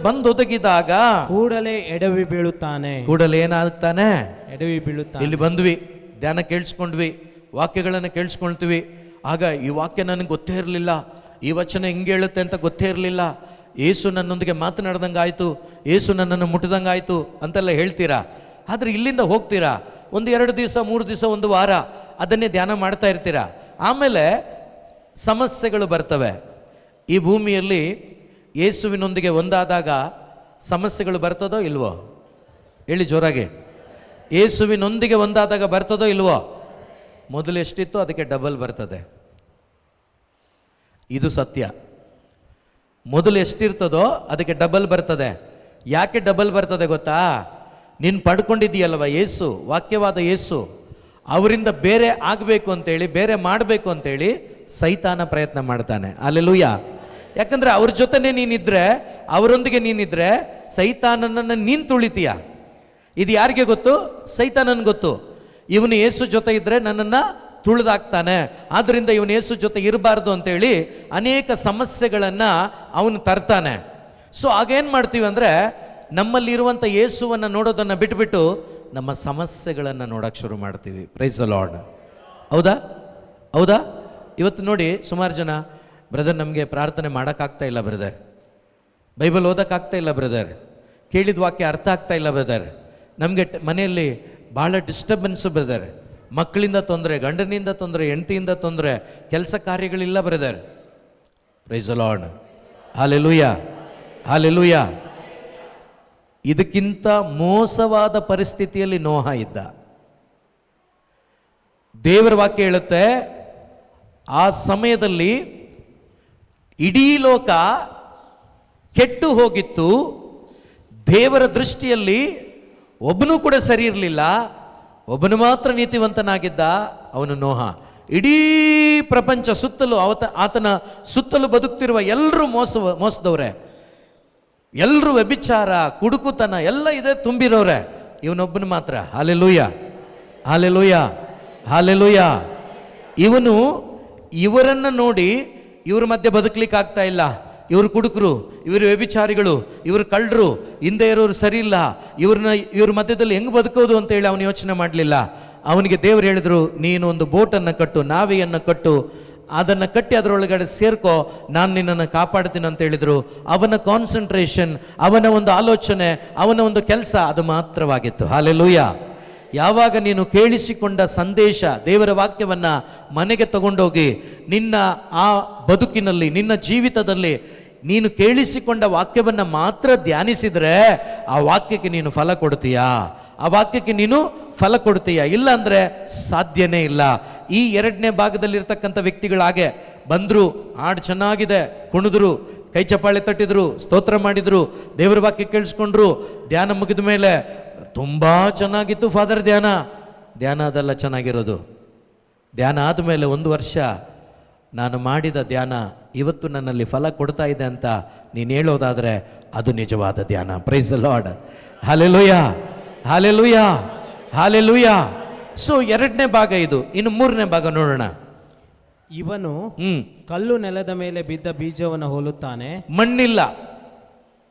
[SPEAKER 2] ಬಂದೊದಗಿದಾಗ ಕೂಡಲೇ ಎಡವಿ ಬೀಳುತ್ತಾನೆ.
[SPEAKER 1] ಇಲ್ಲಿ ಬಂದ್ವಿ, ಧ್ಯಾನ ಕೇಳಿಸ್ಕೊಂಡ್ವಿ, ವಾಕ್ಯಗಳನ್ನು ಕೇಳಿಸ್ಕೊಳ್ತೀವಿ. ಆಗ ಈ ವಾಕ್ಯ ನನಗೆ ಗೊತ್ತೇ ಇರಲಿಲ್ಲ, ಈ ವಚನ ಹಿಂಗೆ ಹೇಳುತ್ತೆ ಅಂತ ಗೊತ್ತೇ ಇರಲಿಲ್ಲ, ಯೇಸು ನನ್ನೊಂದಿಗೆ ಮಾತನಾಡ್ದಂಗೆ ಆಯಿತು, ಯೇಸು ನನ್ನನ್ನು ಮುಟ್ಟಿದಂಗೆ ಆಯಿತು ಅಂತೆಲ್ಲ ಹೇಳ್ತೀರಾ. ಆದರೆ ಇಲ್ಲಿಂದ ಹೋಗ್ತೀರಾ, 1-2 ದಿವಸ 3 ದಿವಸ 1 ವಾರ ಅದನ್ನೇ ಧ್ಯಾನ ಮಾಡ್ತಾ ಇರ್ತೀರಾ. ಆಮೇಲೆ ಸಮಸ್ಯೆಗಳು ಬರ್ತವೆ. ಈ ಭೂಮಿಯಲ್ಲಿ ಯೇಸುವಿನೊಂದಿಗೆ ಒಂದಾದಾಗ ಸಮಸ್ಯೆಗಳು ಬರ್ತದೋ ಇಲ್ವೋ? ಹೇಳಿ ಜೋರಾಗಿ. ಯೇಸುವಿನೊಂದಿಗೆ ಒಂದಾದಾಗ ಬರ್ತದೋ ಇಲ್ವೋ? ಮೊದಲು ಎಷ್ಟಿತ್ತು ಅದಕ್ಕೆ ಡಬಲ್ ಬರ್ತದೆ. ಇದು ಸತ್ಯ. ಮೊದಲು ಎಷ್ಟಿರ್ತದೋ ಅದಕ್ಕೆ ಡಬಲ್ ಬರ್ತದೆ. ಯಾಕೆ ಡಬಲ್ ಬರ್ತದೆ ಗೊತ್ತಾ? ನೀನು ಪಡ್ಕೊಂಡಿದ್ದೀಯಲ್ವ ಯೇಸು, ವಾಕ್ಯವಾದ ಯೇಸು, ಅವರಿಂದ ಬೇರೆ ಆಗಬೇಕು ಅಂತೇಳಿ, ಬೇರೆ ಮಾಡಬೇಕು ಅಂತೇಳಿ ಸೈತಾನ ಪ್ರಯತ್ನ ಮಾಡ್ತಾನೆ. ಅಲ್ಲೆಲೂಯ. ಯಾಕಂದರೆ ಅವ್ರ ಜೊತೆನೇ ನೀನಿದ್ರೆ, ಅವರೊಂದಿಗೆ ನೀನಿದ್ರೆ ಸೈತಾನನನ್ನು ನೀನು ತುಳಿತೀಯ. ಇದು ಯಾರಿಗೆ ಗೊತ್ತು? ಸೈತಾನನಿಗೆ ಗೊತ್ತು. ಇವನು ಯೇಸು ಜೊತೆ ಇದ್ದರೆ ನನ್ನನ್ನು ತುಳಿದಾಕ್ತಾನೆ, ಆದ್ದರಿಂದ ಇವನು ಯೇಸು ಜೊತೆ ಇರಬಾರ್ದು ಅಂತೇಳಿ ಅನೇಕ ಸಮಸ್ಯೆಗಳನ್ನು ಅವನು ತರ್ತಾನೆ. ಸೊ ಆಗೇನು ಮಾಡ್ತೀವಿ ಅಂದರೆ, ನಮ್ಮಲ್ಲಿರುವಂಥ ಯೇಸುವನ್ನು ನೋಡೋದನ್ನು ಬಿಟ್ಬಿಟ್ಟು ನಮ್ಮ ಸಮಸ್ಯೆಗಳನ್ನು ನೋಡೋಕ್ಕೆ ಶುರು ಮಾಡ್ತೀವಿ. Price the lord. ಹೌದಾ? ಇವತ್ತು ನೋಡಿ, ಸುಮಾರು ಜನ, ಬ್ರದರ್ ನಮಗೆ ಪ್ರಾರ್ಥನೆ ಮಾಡೋಕ್ಕಾಗ್ತಾ ಇಲ್ಲ ಬ್ರದರ್, ಬೈಬಲ್ ಓದೋಕ್ಕಾಗ್ತಾ ಇಲ್ಲ ಬ್ರದರ್, ಕೇಳಿದ ವಾಕ್ಯ ಅರ್ಥ ಆಗ್ತಾ ಇಲ್ಲ ಬ್ರದರ್, ನಮಗೆ ಮನೆಯಲ್ಲಿ ಭಾಳ ಡಿಸ್ಟರ್ಬೆನ್ಸು ಬ್ರದರ್, ಮಕ್ಕಳಿಂದ ತೊಂದರೆ, ಗಂಡನಿಂದ ತೊಂದರೆ, ಹೆಂಡತಿಯಿಂದ ತೊಂದರೆ, ಕೆಲಸ ಕಾರ್ಯಗಳಿಲ್ಲ brother. Praise the lord. Hallelujah. ಇದಕ್ಕಿಂತ ಮೋಸವಾದ ಪರಿಸ್ಥಿತಿಯಲ್ಲಿ ನೋಹ ಇದ್ದ. ದೇವರ ವಾಕ್ಯ ಹೇಳುತ್ತೆ, ಆ ಸಮಯದಲ್ಲಿ ಇಡೀ ಲೋಕ ಕೆಟ್ಟು ಹೋಗಿತ್ತು. ದೇವರ ದೃಷ್ಟಿಯಲ್ಲಿ ಒಬ್ಬನೂ ಕೂಡ ಸರಿ ಇರಲಿಲ್ಲ, ಒಬ್ಬನು ಮಾತ್ರ ನೀತಿವಂತನಾಗಿದ್ದ, ಅವನು ನೋಹ. ಇಡೀ ಪ್ರಪಂಚ ಸುತ್ತಲೂ ಆತನ ಸುತ್ತಲೂ ಬದುಕ್ತಿರುವ ಎಲ್ಲರೂ ಮೋಸದವ್ರೆ, ಎಲ್ಲರೂ ವ್ಯಭಿಚಾರ, ಕುಡುಕುತನ ಎಲ್ಲ ಇದೆ ತುಂಬಿರೋರೆ, ಇವನೊಬ್ಬನು ಮಾತ್ರ. ಹಾಲೆಲೂಯಾ. ಇವರನ್ನು ನೋಡಿ ಇವ್ರ ಮಧ್ಯೆ ಬದುಕಲಿಕ್ಕೆ ಆಗ್ತಾ ಇಲ್ಲ. ಇವರು ಕುಡುಕರು, ಇವರು ವ್ಯಭಿಚಾರಿಗಳು, ಇವರು ಕಳ್ಳರು, ಹಿಂದೆ ಇರೋರು ಸರಿ ಇಲ್ಲ, ಇವ್ರ ಮಧ್ಯದಲ್ಲಿ ಹೆಂಗೆ ಬದುಕೋದು ಅಂತೇಳಿ ಅವನು ಯೋಚನೆ ಮಾಡಲಿಲ್ಲ. ಅವನಿಗೆ ದೇವರು ಹೇಳಿದ್ರು, ನೀನು ಒಂದು ಬೋಟನ್ನು ಕಟ್ಟು, ನಾವೆಯನ್ನು ಕಟ್ಟು, ಅದನ್ನು ಕಟ್ಟಿ ಅದರೊಳಗಡೆ ಸೇರ್ಕೋ, ನಾನು ನಿನ್ನನ್ನು ಕಾಪಾಡ್ತೀನಿ ಅಂತ ಹೇಳಿದರು. ಅವನ ಕಾನ್ಸಂಟ್ರೇಷನ್, ಅವನ ಒಂದು ಆಲೋಚನೆ, ಅವನ ಒಂದು ಕೆಲಸ ಅದು ಮಾತ್ರವಾಗಿತ್ತು. ಹಾಲೆಲೂಯಾ. ಯಾವಾಗ ನೀನು ಕೇಳಿಸಿಕೊಂಡ ಸಂದೇಶ, ದೇವರ ವಾಕ್ಯವನ್ನು ಮನೆಗೆ ತಗೊಂಡೋಗಿ ನಿನ್ನ ಆ ಬದುಕಿನಲ್ಲಿ, ನಿನ್ನ ಜೀವಿತದಲ್ಲಿ ನೀನು ಕೇಳಿಸಿಕೊಂಡ ವಾಕ್ಯವನ್ನು ಮಾತ್ರ ಧ್ಯಾನಿಸಿದರೆ ಆ ವಾಕ್ಯಕ್ಕೆ ನೀನು ಫಲ ಕೊಡ್ತೀಯಾ? ಆ ವಾಕ್ಯಕ್ಕೆ ನೀನು ಫಲ ಕೊಡ್ತೀಯಾ? ಇಲ್ಲ ಅಂದರೆ ಸಾಧ್ಯನೇ ಇಲ್ಲ. ಈ 2ನೇ ಭಾಗದಲ್ಲಿರ್ತಕ್ಕಂಥ ವ್ಯಕ್ತಿಗಳಾಗೆ ಬಂದರು, ಹಾಡು ಚೆನ್ನಾಗಿದೆ, ಕುಣಿದ್ರು, ಕೈ ಚಪ್ಪಾಳೆ ತಟ್ಟಿದ್ರು, ಸ್ತೋತ್ರ ಮಾಡಿದರು, ದೇವರ ವಾಕ್ಯ ಕೇಳಿಸ್ಕೊಂಡ್ರು. ಧ್ಯಾನ ಮುಗಿದ ಮೇಲೆ ತುಂಬ ಚೆನ್ನಾಗಿತ್ತು ಫಾದರ್ ಧ್ಯಾನ ಅದೆಲ್ಲ ಚೆನ್ನಾಗಿರೋದು. ಧ್ಯಾನ ಆದಮೇಲೆ 1 ವರ್ಷ ನಾನು ಮಾಡಿದ ಧ್ಯಾನ ಇವತ್ತು ನನ್ನಲ್ಲಿ ಫಲ ಕೊಡ್ತಾ ಇದೆ ಅಂತ ನೀನು ಹೇಳೋದಾದರೆ ಅದು ನಿಜವಾದ ಧ್ಯಾನ. Price the lord. Hallelujah. So 2ನೇ ಭಾಗ ಇದು. ಇನ್ನು 3ನೇ ಭಾಗ ನೋಡೋಣ.
[SPEAKER 2] ಇವನು ಕಲ್ಲು ನೆಲದ ಮೇಲೆ ಬಿದ್ದ ಬೀಜವನ್ನು ಹೋಲುತ್ತಾನೆ.
[SPEAKER 1] ಮಣ್ಣಿಲ್ಲ,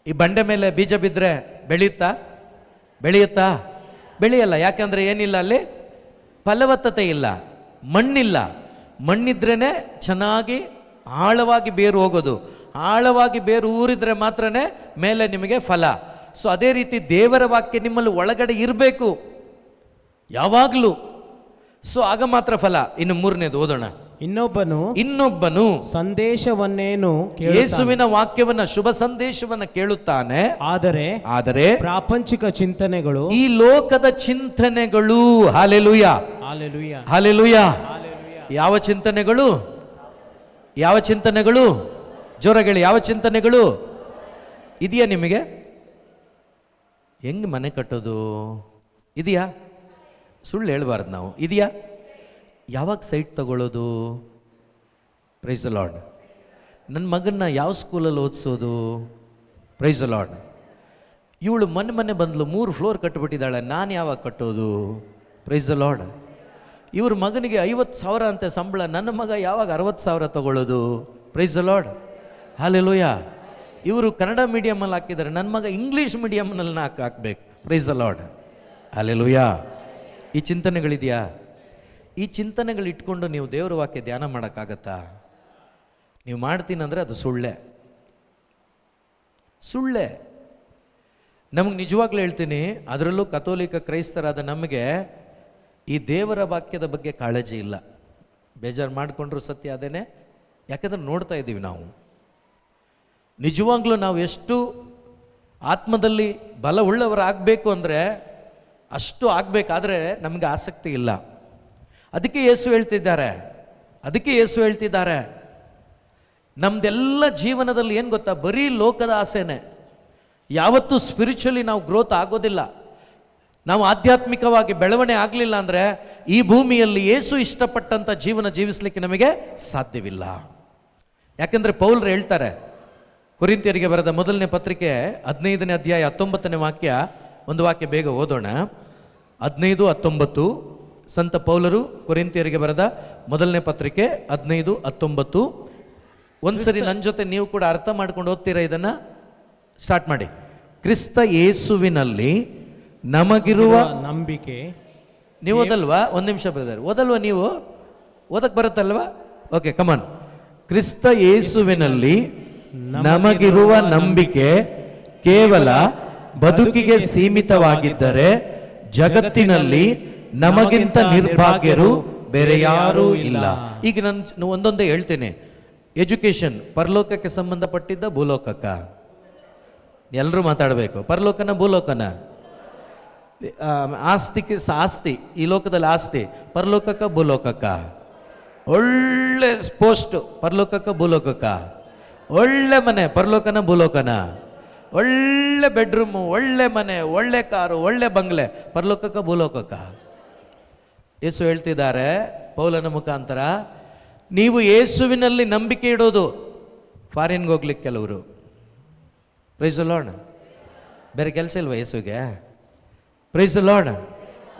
[SPEAKER 1] ಈ ಬಂಡೆ ಮೇಲೆ ಬೀಜ ಬಿದ್ದರೆ ಬೆಳೆಯುತ್ತಾ? ಬೆಳೆಯಲ್ಲ. ಯಾಕಂದರೆ ಏನಿಲ್ಲ, ಅಲ್ಲಿ ಫಲವತ್ತತೆ ಇಲ್ಲ, ಮಣ್ಣಿಲ್ಲ. ಮಣ್ಣಿದ್ರೇ ಚೆನ್ನಾಗಿ ಆಳವಾಗಿ ಬೇರು ಹೋಗೋದು, ಆಳವಾಗಿ ಬೇರು ಊರಿದ್ರೆ ಮಾತ್ರ ಮೇಲೆ ನಿಮಗೆ ಫಲ. ಸೊ ಅದೇ ರೀತಿ ದೇವರ ವಾಕ್ಯ ನಿಮ್ಮಲ್ಲಿ ಒಳಗಡೆ ಇರಬೇಕು ಯಾವಾಗಲೂ. ಸೊ ಆಗ ಮಾತ್ರ ಫಲ. ಇನ್ನು 3ನೇದು ಓದೋಣ. ಇನ್ನೊಬ್ಬನು
[SPEAKER 2] ಸಂದೇಶವನ್ನೇನು
[SPEAKER 1] ಯೇಸುವಿನ ವಾಕ್ಯವನ್ನ, ಶುಭ ಸಂದೇಶವನ್ನ ಕೇಳುತ್ತಾನೆ. ಆದರೆ
[SPEAKER 2] ಪ್ರಾಪಂಚಿಕ ಚಿಂತನೆಗಳು,
[SPEAKER 1] ಈ ಲೋಕದ ಚಿಂತನೆಗಳು, ಹಾಲೆಲೂಯಾ. ಯಾವ ಚಿಂತನೆಗಳು? ಜೋರಾಗಿ, ಯಾವ ಚಿಂತನೆಗಳು ಇದೆಯಾ ನಿಮಗೆ? ಹೆಂಗೆ ಮನೆ ಕಟ್ಟೋದು ಇದೆಯಾ? ಸುಳ್ಳು ಹೇಳ್ಬಾರ್ದು ನಾವು. ಇದೆಯಾ? ಯಾವಾಗ ಸೈಟ್ ತಗೊಳ್ಳೋದು? Price the lord. ನನ್ನ ಮಗನ್ನ ಯಾವ ಸ್ಕೂಲಲ್ಲಿ ಓದಿಸೋದು? Price the lord. ಇವಳು ಮೊನ್ನೆ ಬಂದ್ಲು, 3 ಫ್ಲೋರ್ ಕಟ್ಟಿಬಿಟ್ಟಿದ್ದಾಳೆ, ನಾನು ಯಾವಾಗ ಕಟ್ಟೋದು? Price the lord. ಇವ್ರ ಮಗನಿಗೆ 50,000 ಅಂತೆ ಸಂಬಳ, ನನ್ನ ಮಗ ಯಾವಾಗ 60,000 ತಗೊಳ್ಳೋದು? Price the lord. ಹಲ್ಲೆಲೂಯಾ. ಇವರು ಕನ್ನಡ ಮೀಡಿಯಮಲ್ಲಿ ಹಾಕಿದ್ದಾರೆ, ನನ್ನ ಮಗ ಇಂಗ್ಲೀಷ್ ಮೀಡಿಯಮ್ನಲ್ಲಿ ಹಾಕಬೇಕು. Price the lord. ಹಲ್ಲೆಲೂಯಾ. ಈ ಚಿಂತನೆಗಳಿದೆಯಾ? ಈ ಚಿಂತನೆಗಳು ಇಟ್ಕೊಂಡು ನೀವು ದೇವರ ವಾಕ್ಯ ಧ್ಯಾನ ಮಾಡೋಕ್ಕಾಗತ್ತಾ? ನೀವು ಮಾಡ್ತೀನಂದರೆ ಅದು ಸುಳ್ಳೆ. ನಮಗೆ ನಿಜವಾಗ್ಲೂ ಹೇಳ್ತೀನಿ, ಅದರಲ್ಲೂ ಕಥೋಲಿಕ ಕ್ರೈಸ್ತರಾದ ನಮಗೆ ಈ ದೇವರ ವಾಕ್ಯದ ಬಗ್ಗೆ ಕಾಳಜಿ ಇಲ್ಲ. ಬೇಜಾರು ಮಾಡಿಕೊಂಡ್ರು ಸತ್ಯ ಅದೇನೆ. ಯಾಕಂದ್ರೆ ನೋಡ್ತಾ ಇದ್ದೀವಿ ನಾವು, ನಿಜವಾಗ್ಲೂ ನಾವು ಎಷ್ಟು ಆತ್ಮದಲ್ಲಿ ಬಲವುಳ್ಳವರಾಗಬೇಕು ಅಂದರೆ ಅಷ್ಟು ಆಗಬೇಕಾದ್ರೆ ನಮಗೆ ಆಸಕ್ತಿ ಇಲ್ಲ. ಅದಕ್ಕೆ ಯೇಸು ಹೇಳ್ತಿದ್ದಾರೆ, ನಮ್ದೆಲ್ಲ ಜೀವನದಲ್ಲಿ ಏನು ಗೊತ್ತಾ, ಬರೀ ಲೋಕದ ಆಸೆನೇ. ಯಾವತ್ತೂ ಸ್ಪಿರಿಚುವಲಿ ನಾವು ಗ್ರೋತ್ ಆಗೋದಿಲ್ಲ. ನಾವು ಆಧ್ಯಾತ್ಮಿಕವಾಗಿ ಬೆಳವಣಿಗೆ ಆಗಲಿಲ್ಲ ಅಂದರೆ ಈ ಭೂಮಿಯಲ್ಲಿ ಯೇಸು ಇಷ್ಟಪಟ್ಟಂಥ ಜೀವನ ಜೀವಿಸಲಿಕ್ಕೆ ನಮಗೆ ಸಾಧ್ಯವಿಲ್ಲ. ಯಾಕೆಂದರೆ ಪೌಲರು ಹೇಳ್ತಾರೆ, ಕೊರಿಂಥಿಯರಿಗೆ ಬರೆದ ಮೊದಲನೇ ಪತ್ರಿಕೆ 15ನೇ ಅಧ್ಯಾಯ 19ನೇ ವಾಕ್ಯ, ಒಂದು ವಾಕ್ಯ ಬೇಗ ಓದೋಣ. 15:19 ಸಂತ ಪೌಲರು ಕೊರಿಂಥಿಯರಿಗೆ ಬರೆದ ಮೊದಲನೇ ಪತ್ರಿಕೆ 15:19. ಒಂದ್ಸರಿ ನನ್ನ ಜೊತೆ ನೀವು ಕೂಡ ಅರ್ಥ ಮಾಡ್ಕೊಂಡು ಓದ್ತೀರಾ? ಇದನ್ನು ಸ್ಟಾರ್ಟ್ ಮಾಡಿ. ಕ್ರಿಸ್ತ ಯೇಸುವಿನಲ್ಲಿ ನಮಗಿರುವ
[SPEAKER 2] ನಂಬಿಕೆ.
[SPEAKER 1] ನೀವು ಓದಲ್ವಾ? ಒಂದು ನಿಮಿಷ ಬ್ರದರ್, ಓದಲ್ವಾ? ನೀವು ಓದಕ್ಕೆ ಬರುತ್ತಲ್ವಾ? ಓಕೆ, ಕಮಾನ್. ಕ್ರಿಸ್ತ ಯೇಸುವಿನಲ್ಲಿ ನಮಗಿರುವ ನಂಬಿಕೆ ಕೇವಲ ಬದುಕಿಗೆ ಸೀಮಿತವಾಗಿದ್ದರೆ ಜಗತ್ತಿನಲ್ಲಿ ನಮಗಿಂತ ನಿರ್ಭಾಗ್ಯರು ಬೇರೆ ಯಾರೂ ಇಲ್ಲ. ಈಗ ನಾನು ಒಂದೊಂದೇ ಹೇಳ್ತೇನೆ. ಎಜುಕೇಶನ್ ಪರಲೋಕಕ್ಕೆ ಸಂಬಂಧಪಟ್ಟಿದ್ದ, ಭೂಲೋಕಕ್ಕ? ಎಲ್ಲರೂ ಮಾತಾಡಬೇಕು. ಪರಲೋಕನ ಭೂಲೋಕನ? ಆಸ್ತಿ ಈ ಲೋಕದಲ್ಲಿ ಆಸ್ತಿ ಪರಲೋಕಕ್ಕ ಭೂಲೋಕಕ್ಕ? ಒಳ್ಳೆ ಪೋಸ್ಟ್ ಪರಲೋಕಕ್ಕ ಭೂಲೋಕಕ್ಕ? ಒಳ್ಳೆ ಮನೆ ಪರಲೋಕನ ಭೂಲೋಕನ? ಒಳ್ಳೆ ಬೆಡ್ರೂಮು, ಒಳ್ಳೆ ಮನೆ, ಒಳ್ಳೆ ಕಾರು, ಒಳ್ಳೆ ಬಂಗ್ಲೆ ಪರಲೋಕಕ್ಕ ಭೂಲೋಕಕ್ಕ? ಯೇಸು ಹೇಳ್ತಿದ್ದಾರೆ ಪೌಲನ ಮುಖಾಂತರ, ನೀವು ಯೇಸುವಿನಲ್ಲಿ ನಂಬಿಕೆ ಇಡೋದು ಫಾರಿನ್ಗೆ ಹೋಗ್ಲಿಕ್ಕೆ ಕೆಲವರು. Price the lord. ಬೇರೆ ಕೆಲಸ ಇಲ್ವಾ ಯೇಸುಗೆ? Price the lord.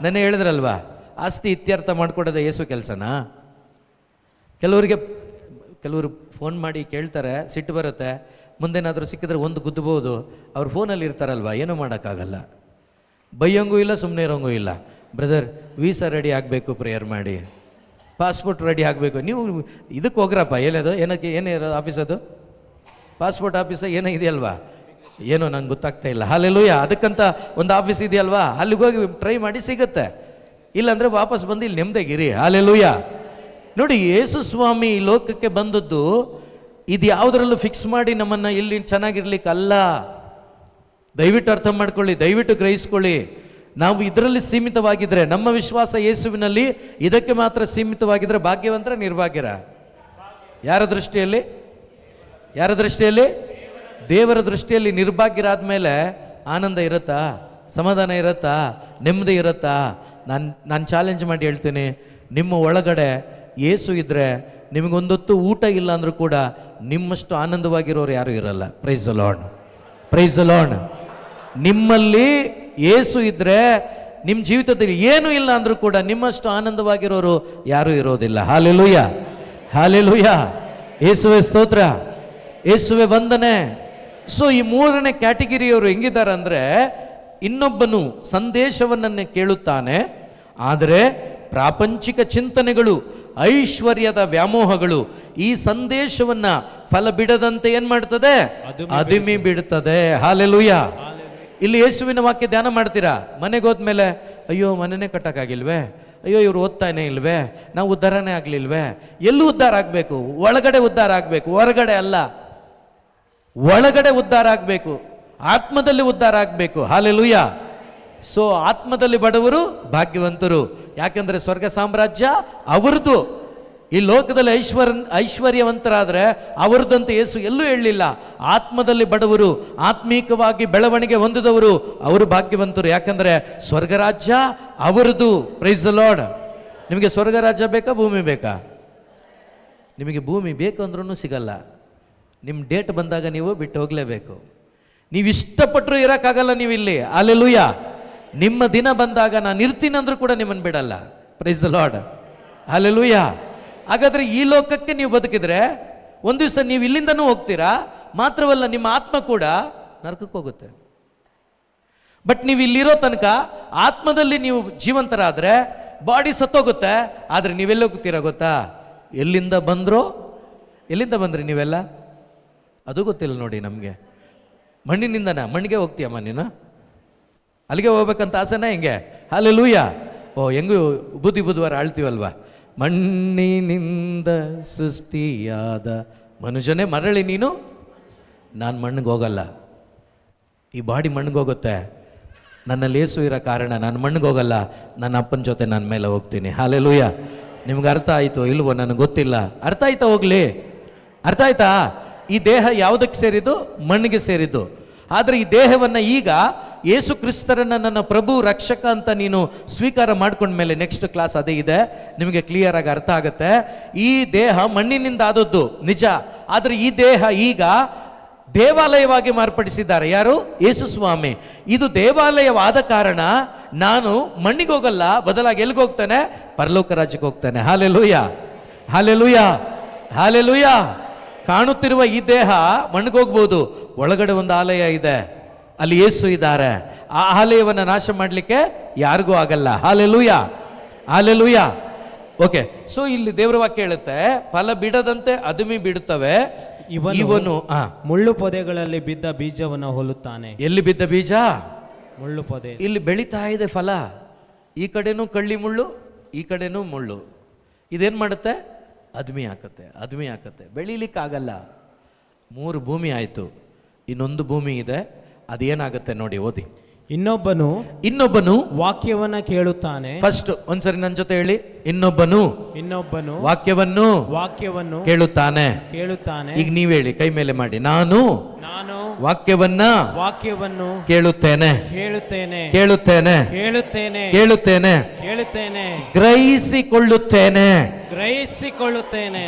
[SPEAKER 1] ನೆನ್ನೆ ಹೇಳಿದ್ರಲ್ವಾ, ಆಸ್ತಿ ಇತ್ಯರ್ಥ ಮಾಡ್ಕೊಡೋದು ಯೇಸು ಕೆಲಸನಾ? ಕೆಲವರು ಫೋನ್ ಮಾಡಿ ಕೇಳ್ತಾರೆ, ಸಿಟ್ಟು ಬರುತ್ತೆ. ಮುಂದೇನಾದರೂ ಸಿಕ್ಕಿದ್ರೆ ಒಂದು ಗುದ್ದಬಹುದು. ಅವ್ರು ಫೋನಲ್ಲಿ ಇರ್ತಾರಲ್ವ, ಏನೂ ಮಾಡೋಕ್ಕಾಗಲ್ಲ. ಬೈಯಂಗೂ ಇಲ್ಲ, ಸುಮ್ಮನೆ ಇರೋಂಗೂ ಇಲ್ಲ. ಬ್ರದರ್, ವೀಸಾ ರೆಡಿ ಆಗಬೇಕು, ಪ್ರೇಯರ್ ಮಾಡಿ. ಪಾಸ್ಪೋರ್ಟ್ ರೆಡಿ ಆಗಬೇಕು. ನೀವು ಇದಕ್ಕೆ ಹೋಗ್ರಪ್ಪ. ಏನಿರೋದು ಆಫೀಸ್? ಅದು ಪಾಸ್ಪೋರ್ಟ್ ಆಫೀಸ ಏನೋ ಇದೆಯಲ್ವಾ? ಏನೋ ನಂಗೆ ಗೊತ್ತಾಗ್ತಾ ಇಲ್ಲ. ಹಲ್ಲೆಲೂಯಾ. ಅದಕ್ಕಂತ ಒಂದು ಆಫೀಸ್ ಇದೆಯಲ್ವಾ? ಅಲ್ಲಿಗೆ ಹೋಗಿ ಟ್ರೈ ಮಾಡಿ, ಸಿಗುತ್ತೆ. ಇಲ್ಲಾಂದರೆ ವಾಪಸ್ ಬಂದು ಇಲ್ಲಿ ನೆಮ್ಮದಿಗಿರಿ. ಹಲ್ಲೆಲೂಯಾ. ನೋಡಿ, ಯೇಸು ಸ್ವಾಮಿ ಈ ಲೋಕಕ್ಕೆ ಬಂದದ್ದು ಇದು ಯಾವುದರಲ್ಲೂ ಫಿಕ್ಸ್ ಮಾಡಿ ನಮ್ಮನ್ನು ಇಲ್ಲಿ ಚೆನ್ನಾಗಿರ್ಲಿಕ್ಕೆ ಅಲ್ಲ. ದಯವಿಟ್ಟು ಅರ್ಥ ಮಾಡ್ಕೊಳ್ಳಿ, ದಯವಿಟ್ಟು ಗ್ರಹಿಸ್ಕೊಳ್ಳಿ. ನಾವು ಇದರಲ್ಲಿ ಸೀಮಿತವಾಗಿದ್ದರೆ, ನಮ್ಮ ವಿಶ್ವಾಸ ಯೇಸುವಿನಲ್ಲಿ ಇದಕ್ಕೆ ಮಾತ್ರ ಸೀಮಿತವಾಗಿದ್ದರೆ ಭಾಗ್ಯವಂತರ ನಿರ್ಭಾಗ್ಯರ? ಯಾರ ದೃಷ್ಟಿಯಲ್ಲಿ? ದೇವರ ದೃಷ್ಟಿಯಲ್ಲಿ ನಿರ್ಭಾಗ್ಯರಾದ ಮೇಲೆ ಆನಂದ ಇರುತ್ತಾ? ಸಮಾಧಾನ ಇರುತ್ತಾ? ನೆಮ್ಮದಿ ಇರುತ್ತಾ? ನಾನು ಚಾಲೆಂಜ್ ಮಾಡಿ ಹೇಳ್ತೀನಿ, ನಿಮ್ಮ ಒಳಗಡೆ ಯೇಸು ಇದ್ದರೆ ನಿಮಗೊಂದೊತ್ತು ಊಟ ಇಲ್ಲ ಅಂದರೂ ಕೂಡ ನಿಮ್ಮಷ್ಟು ಆನಂದವಾಗಿರೋರು ಯಾರೂ ಇರಲ್ಲ. Price the lord. Price the lord. ನಿಮ್ಮಲ್ಲಿ ಯೇಸು ಇದ್ದರೆ ನಿಮ್ಮ ಜೀವಿತದಲ್ಲಿ ಏನೂ ಇಲ್ಲ ಅಂದರೂ ಕೂಡ ನಿಮ್ಮಷ್ಟು ಆನಂದವಾಗಿರೋರು ಯಾರೂ ಇರೋದಿಲ್ಲ. Hallelujah, hallelujah. ಯೇಸುವೆ ಸ್ತೋತ್ರ, ಯೇಸುವೆ ವಂದನೆ. ಸೊ ಈ ಮೂರನೇ ಕ್ಯಾಟಗಿರಿಯವರು ಹೆಂಗಿದ್ದಾರೆ ಅಂದರೆ, ಇನ್ನೊಬ್ಬನು ಸಂದೇಶವನ್ನೇ ಕೇಳುತ್ತಾನೆ, ಆದರೆ ಪ್ರಾಪಂಚಿಕ ಚಿಂತನೆಗಳು, ಐಶ್ವರ್ಯದ ವ್ಯಾಮೋಹಗಳು ಈ ಸಂದೇಶವನ್ನ ಫಲ ಬಿಡದಂತೆ ಏನ್ ಮಾಡ್ತದೆ? ಅದಿಮಿ ಬಿಡುತ್ತದೆ. ಹಲ್ಲೆಲೂಯಾ. ಇಲ್ಲಿ ಯೇಸುವಿನ ವಾಕ್ಯ ಧ್ಯಾನ ಮಾಡ್ತೀರಾ, ಮನೆಗೆ ಹೋದ್ಮೇಲೆ ಅಯ್ಯೋ ಮನೆನೇ ಕಟ್ಟಕ್ಕಾಗಿಲ್ವೇ, ಅಯ್ಯೋ ಇವ್ರು ಓದ್ತಾನೆ ಇಲ್ವೇ, ನಾವು ಉದ್ಧಾರನೇ ಆಗ್ಲಿಲ್ವೇ? ಎಲ್ಲೂ ಉದ್ಧಾರ ಆಗಬೇಕು, ಒಳಗಡೆ ಉದ್ಧಾರ ಆಗಬೇಕು, ಹೊರಗಡೆ ಅಲ್ಲ. ಒಳಗಡೆ ಉದ್ಧಾರ ಆಗಬೇಕು, ಆತ್ಮದಲ್ಲಿ ಉದ್ಧಾರ ಆಗಬೇಕು. ಹಲ್ಲೆಲೂಯಾ. ಸೊ ಆತ್ಮದಲ್ಲಿ ಬಡವರು ಭಾಗ್ಯವಂತರು, ಯಾಕೆಂದ್ರೆ ಸ್ವರ್ಗ ಸಾಮ್ರಾಜ್ಯ ಅವರದು. ಈ ಲೋಕದಲ್ಲಿ ಐಶ್ವರ್ಯವಂತರಾದರೆ ಅವರದಂತೆ ಯೇಸು ಎಲ್ಲೂ ಹೇಳಲಿಲ್ಲ. ಆತ್ಮದಲ್ಲಿ ಬಡವರು, ಆತ್ಮೀಕವಾಗಿ ಬೆಳವಣಿಗೆ ಹೊಂದಿದವರು ಅವರು ಭಾಗ್ಯವಂತರು, ಯಾಕಂದ್ರೆ ಸ್ವರ್ಗರಾಜ್ಯ ಅವರದು. Price the lord. ನಿಮಗೆ ಸ್ವರ್ಗರಾಜ್ಯ ಬೇಕಾ, ಭೂಮಿ ಬೇಕಾ? ನಿಮಗೆ ಭೂಮಿ ಬೇಕು ಅಂದ್ರೂ ಸಿಗಲ್ಲ. ನಿಮ್ಮ ಡೇಟ್ ಬಂದಾಗ ನೀವು ಬಿಟ್ಟು ಹೋಗಲೇಬೇಕು. ನೀವು ಇಷ್ಟಪಟ್ಟರು ಇರೋಕ್ಕಾಗಲ್ಲ ನೀವು ಇಲ್ಲಿ. ಹಲ್ಲೆಲೂಯ. ನಿಮ್ಮ ದಿನ ಬಂದಾಗ ನಾನು ಇರ್ತೀನಿ ಅಂದ್ರೂ ಕೂಡ ನಿಮ್ಮನ್ನು ಬಿಡಲ್ಲ. Price the lord. ಹಲ್ಲೆಲೂಯ. ಹಾಗಾದ್ರೆ ಈ ಲೋಕಕ್ಕೆ ನೀವು ಬದುಕಿದ್ರೆ ಒಂದು ದಿವಸ ನೀವು ಇಲ್ಲಿಂದನೂ ಹೋಗ್ತೀರಾ, ಮಾತ್ರವಲ್ಲ ನಿಮ್ಮ ಆತ್ಮ ಕೂಡ ನರಕಕ್ಕೆ ಹೋಗುತ್ತೆ. ಬಟ್ ನೀವು ಇಲ್ಲಿರೋ ತನಕ ಆತ್ಮದಲ್ಲಿ ನೀವು ಜೀವಂತರಾದರೆ ಬಾಡಿ ಸತ್ತೋಗುತ್ತೆ, ಆದರೆ ನೀವೆಲ್ಲ ಹೋಗ್ತೀರಾ ಗೊತ್ತಾ? ಎಲ್ಲಿಂದ ಬಂದ್ರಿ ನೀವೆಲ್ಲ? ಅದು ಗೊತ್ತಿಲ್ಲ ನೋಡಿ ನಮಗೆ. ಮಣ್ಣಿಗೆ ಹೋಗ್ತೀಯಮ್ಮ ನೀನು? ಅಲ್ಲಿಗೆ ಹೋಗ್ಬೇಕಂತ ಆಸೆನಾ ಹೆಂಗೆ? ಹಲ್ಲೆಲೂಯ. ಹೆಂಗೂ ಬುಧವಾರ ಆಳ್ತೀವಲ್ವ, ಮಣ್ಣಿನಿಂದ ಸೃಷ್ಟಿಯಾದ ಮನುಷ್ಯನೇ ಮರಳಿ ನೀನು, ನಾನು ಮಣ್ಣಿಗೆ ಹೋಗಲ್ಲ, ಈ ಬಾಡಿ ಮಣ್ಣಿಗೆ ಹೋಗುತ್ತೆ, ನನ್ನಲ್ಲಿ ಏಸು ಇರೋ ಕಾರಣ ನಾನು ಮಣ್ಣಿಗೆ ಹೋಗಲ್ಲ, ನನ್ನ ಅಪ್ಪನ ಜೊತೆ ನನ್ನ ಮೇಲೆ ಹೋಗ್ತೀನಿ. ಹಲ್ಲೆಲೂಯ. ನಿಮ್ಗೆ ಅರ್ಥ ಆಯಿತು ಇಲ್ವೋ ನನಗೆ ಗೊತ್ತಿಲ್ಲ. ಅರ್ಥ ಆಯ್ತಾ? ಹೋಗ್ಲಿ. ಅರ್ಥ ಆಯ್ತಾ? ಈ ದೇಹ ಯಾವುದಕ್ಕೆ ಸೇರಿದ್ದು? ಮಣ್ಣಿಗೆ ಸೇರಿದ್ದು. ಆದರೆ ಈ ದೇಹವನ್ನು ಈಗ ಯೇಸು ಕ್ರಿಸ್ತರನ್ನು ನನ್ನ ಪ್ರಭು ರಕ್ಷಕ ಅಂತ ನೀನು ಸ್ವೀಕಾರ ಮಾಡ್ಕೊಂಡ್ಮೇಲೆ ನೆಕ್ಸ್ಟ್ ಕ್ಲಾಸ್ ಅದೇ ಇದೆ, ನಿಮಗೆ ಕ್ಲಿಯರ್ ಆಗಿ ಅರ್ಥ ಆಗುತ್ತೆ. ಈ ದೇಹ ಮಣ್ಣಿನಿಂದ ಆದದ್ದು ನಿಜ, ಆದರೆ ಈ ದೇಹ ಈಗ ದೇವಾಲಯವಾಗಿ ಮಾರ್ಪಡಿಸಿದ್ದಾರೆ. ಯಾರು? ಯೇಸು ಸ್ವಾಮಿ. ಇದು ದೇವಾಲಯವಾದ ಕಾರಣ ನಾನು ಮಣ್ಣಿಗೆ ಹೋಗಲ್ಲ, ಬದಲಾಗಿ ಎಲ್ಲಿಗೆ ಹೋಗ್ತಾನೆ? ಪರಲೋಕ ರಾಜ್ಯಕ್ಕೆ ಹೋಗ್ತಾನೆ. ಹಲ್ಲೆಲೂಯ. ಹಲ್ಲೆಲೂಯ. ಹಲ್ಲೆಲೂಯ. ಕಾಣುತ್ತಿರುವ ಈ ದೇಹ ಮಣ್ಣಿಗೆ ಹೋಗ್ಬೋದು, ಒಳಗಡೆ ಒಂದು ಆಲಯ ಇದೆ, ಅಲ್ಲಿ ಯೇಸು ಇದ್ದಾರೆ. ಆ ಆಲಯವನ್ನು ನಾಶ ಮಾಡಲಿಕ್ಕೆ ಯಾರಿಗೂ ಆಗಲ್ಲ. ಹಲ್ಲೆಲೂಯ. ಹಲ್ಲೆಲೂಯ. ಓಕೆ. ಸೊ ಇಲ್ಲಿ ದೇವರ ವಾಕ್ಯ ಹೇಳುತ್ತೆ, ಫಲ ಬಿಡದಂತೆ ಅದುಮಿ ಬಿಡುತ್ತವೆ. ಇವನು
[SPEAKER 2] ಮುಳ್ಳು ಪೊದೆಗಳಲ್ಲಿ ಬಿದ್ದ ಬೀಜವನ್ನು ಹೋಲುತ್ತಾನೆ.
[SPEAKER 1] ಎಲ್ಲಿ ಬಿದ್ದ ಬೀಜ?
[SPEAKER 2] ಮುಳ್ಳು ಪೊದೆ.
[SPEAKER 1] ಇಲ್ಲಿ ಬೆಳೀತಾ ಇದೆ ಫಲ. ಈ ಕಡೆನೂ ಕಳ್ಳಿ ಮುಳ್ಳು, ಈ ಕಡೆನೂ ಮುಳ್ಳು. ಇದೇನು ಮಾಡುತ್ತೆ? ಅದ್ಮಿ ಹಾಕತ್ತೆ, ಬೆಳೀಲಿಕ್ಕಾಗಲ್ಲ. 3 ಭೂಮಿ ಆಯಿತು, ಇನ್ನೊಂದು ಭೂಮಿ ಇದೆ, ಅದೇನಾಗುತ್ತೆ ನೋಡಿ, ಓದಿ. ಇನ್ನೊಬ್ಬನು
[SPEAKER 2] ವಾಕ್ಯವನ್ನ ಕೇಳುತ್ತಾನೆ.
[SPEAKER 1] ಫಸ್ಟ್ ಒಂದ್ಸರಿ ನನ್ನ ಜೊತೆ ಹೇಳಿ. ಇನ್ನೊಬ್ಬನು ವಾಕ್ಯವನ್ನು ಕೇಳುತ್ತಾನೆ. ಈಗ ನೀವ್ ಹೇಳಿ, ಕೈ ಮೇಲೆ ಮಾಡಿ. ನಾನು ವಾಕ್ಯವನ್ನು ಕೇಳುತ್ತೇನೆ.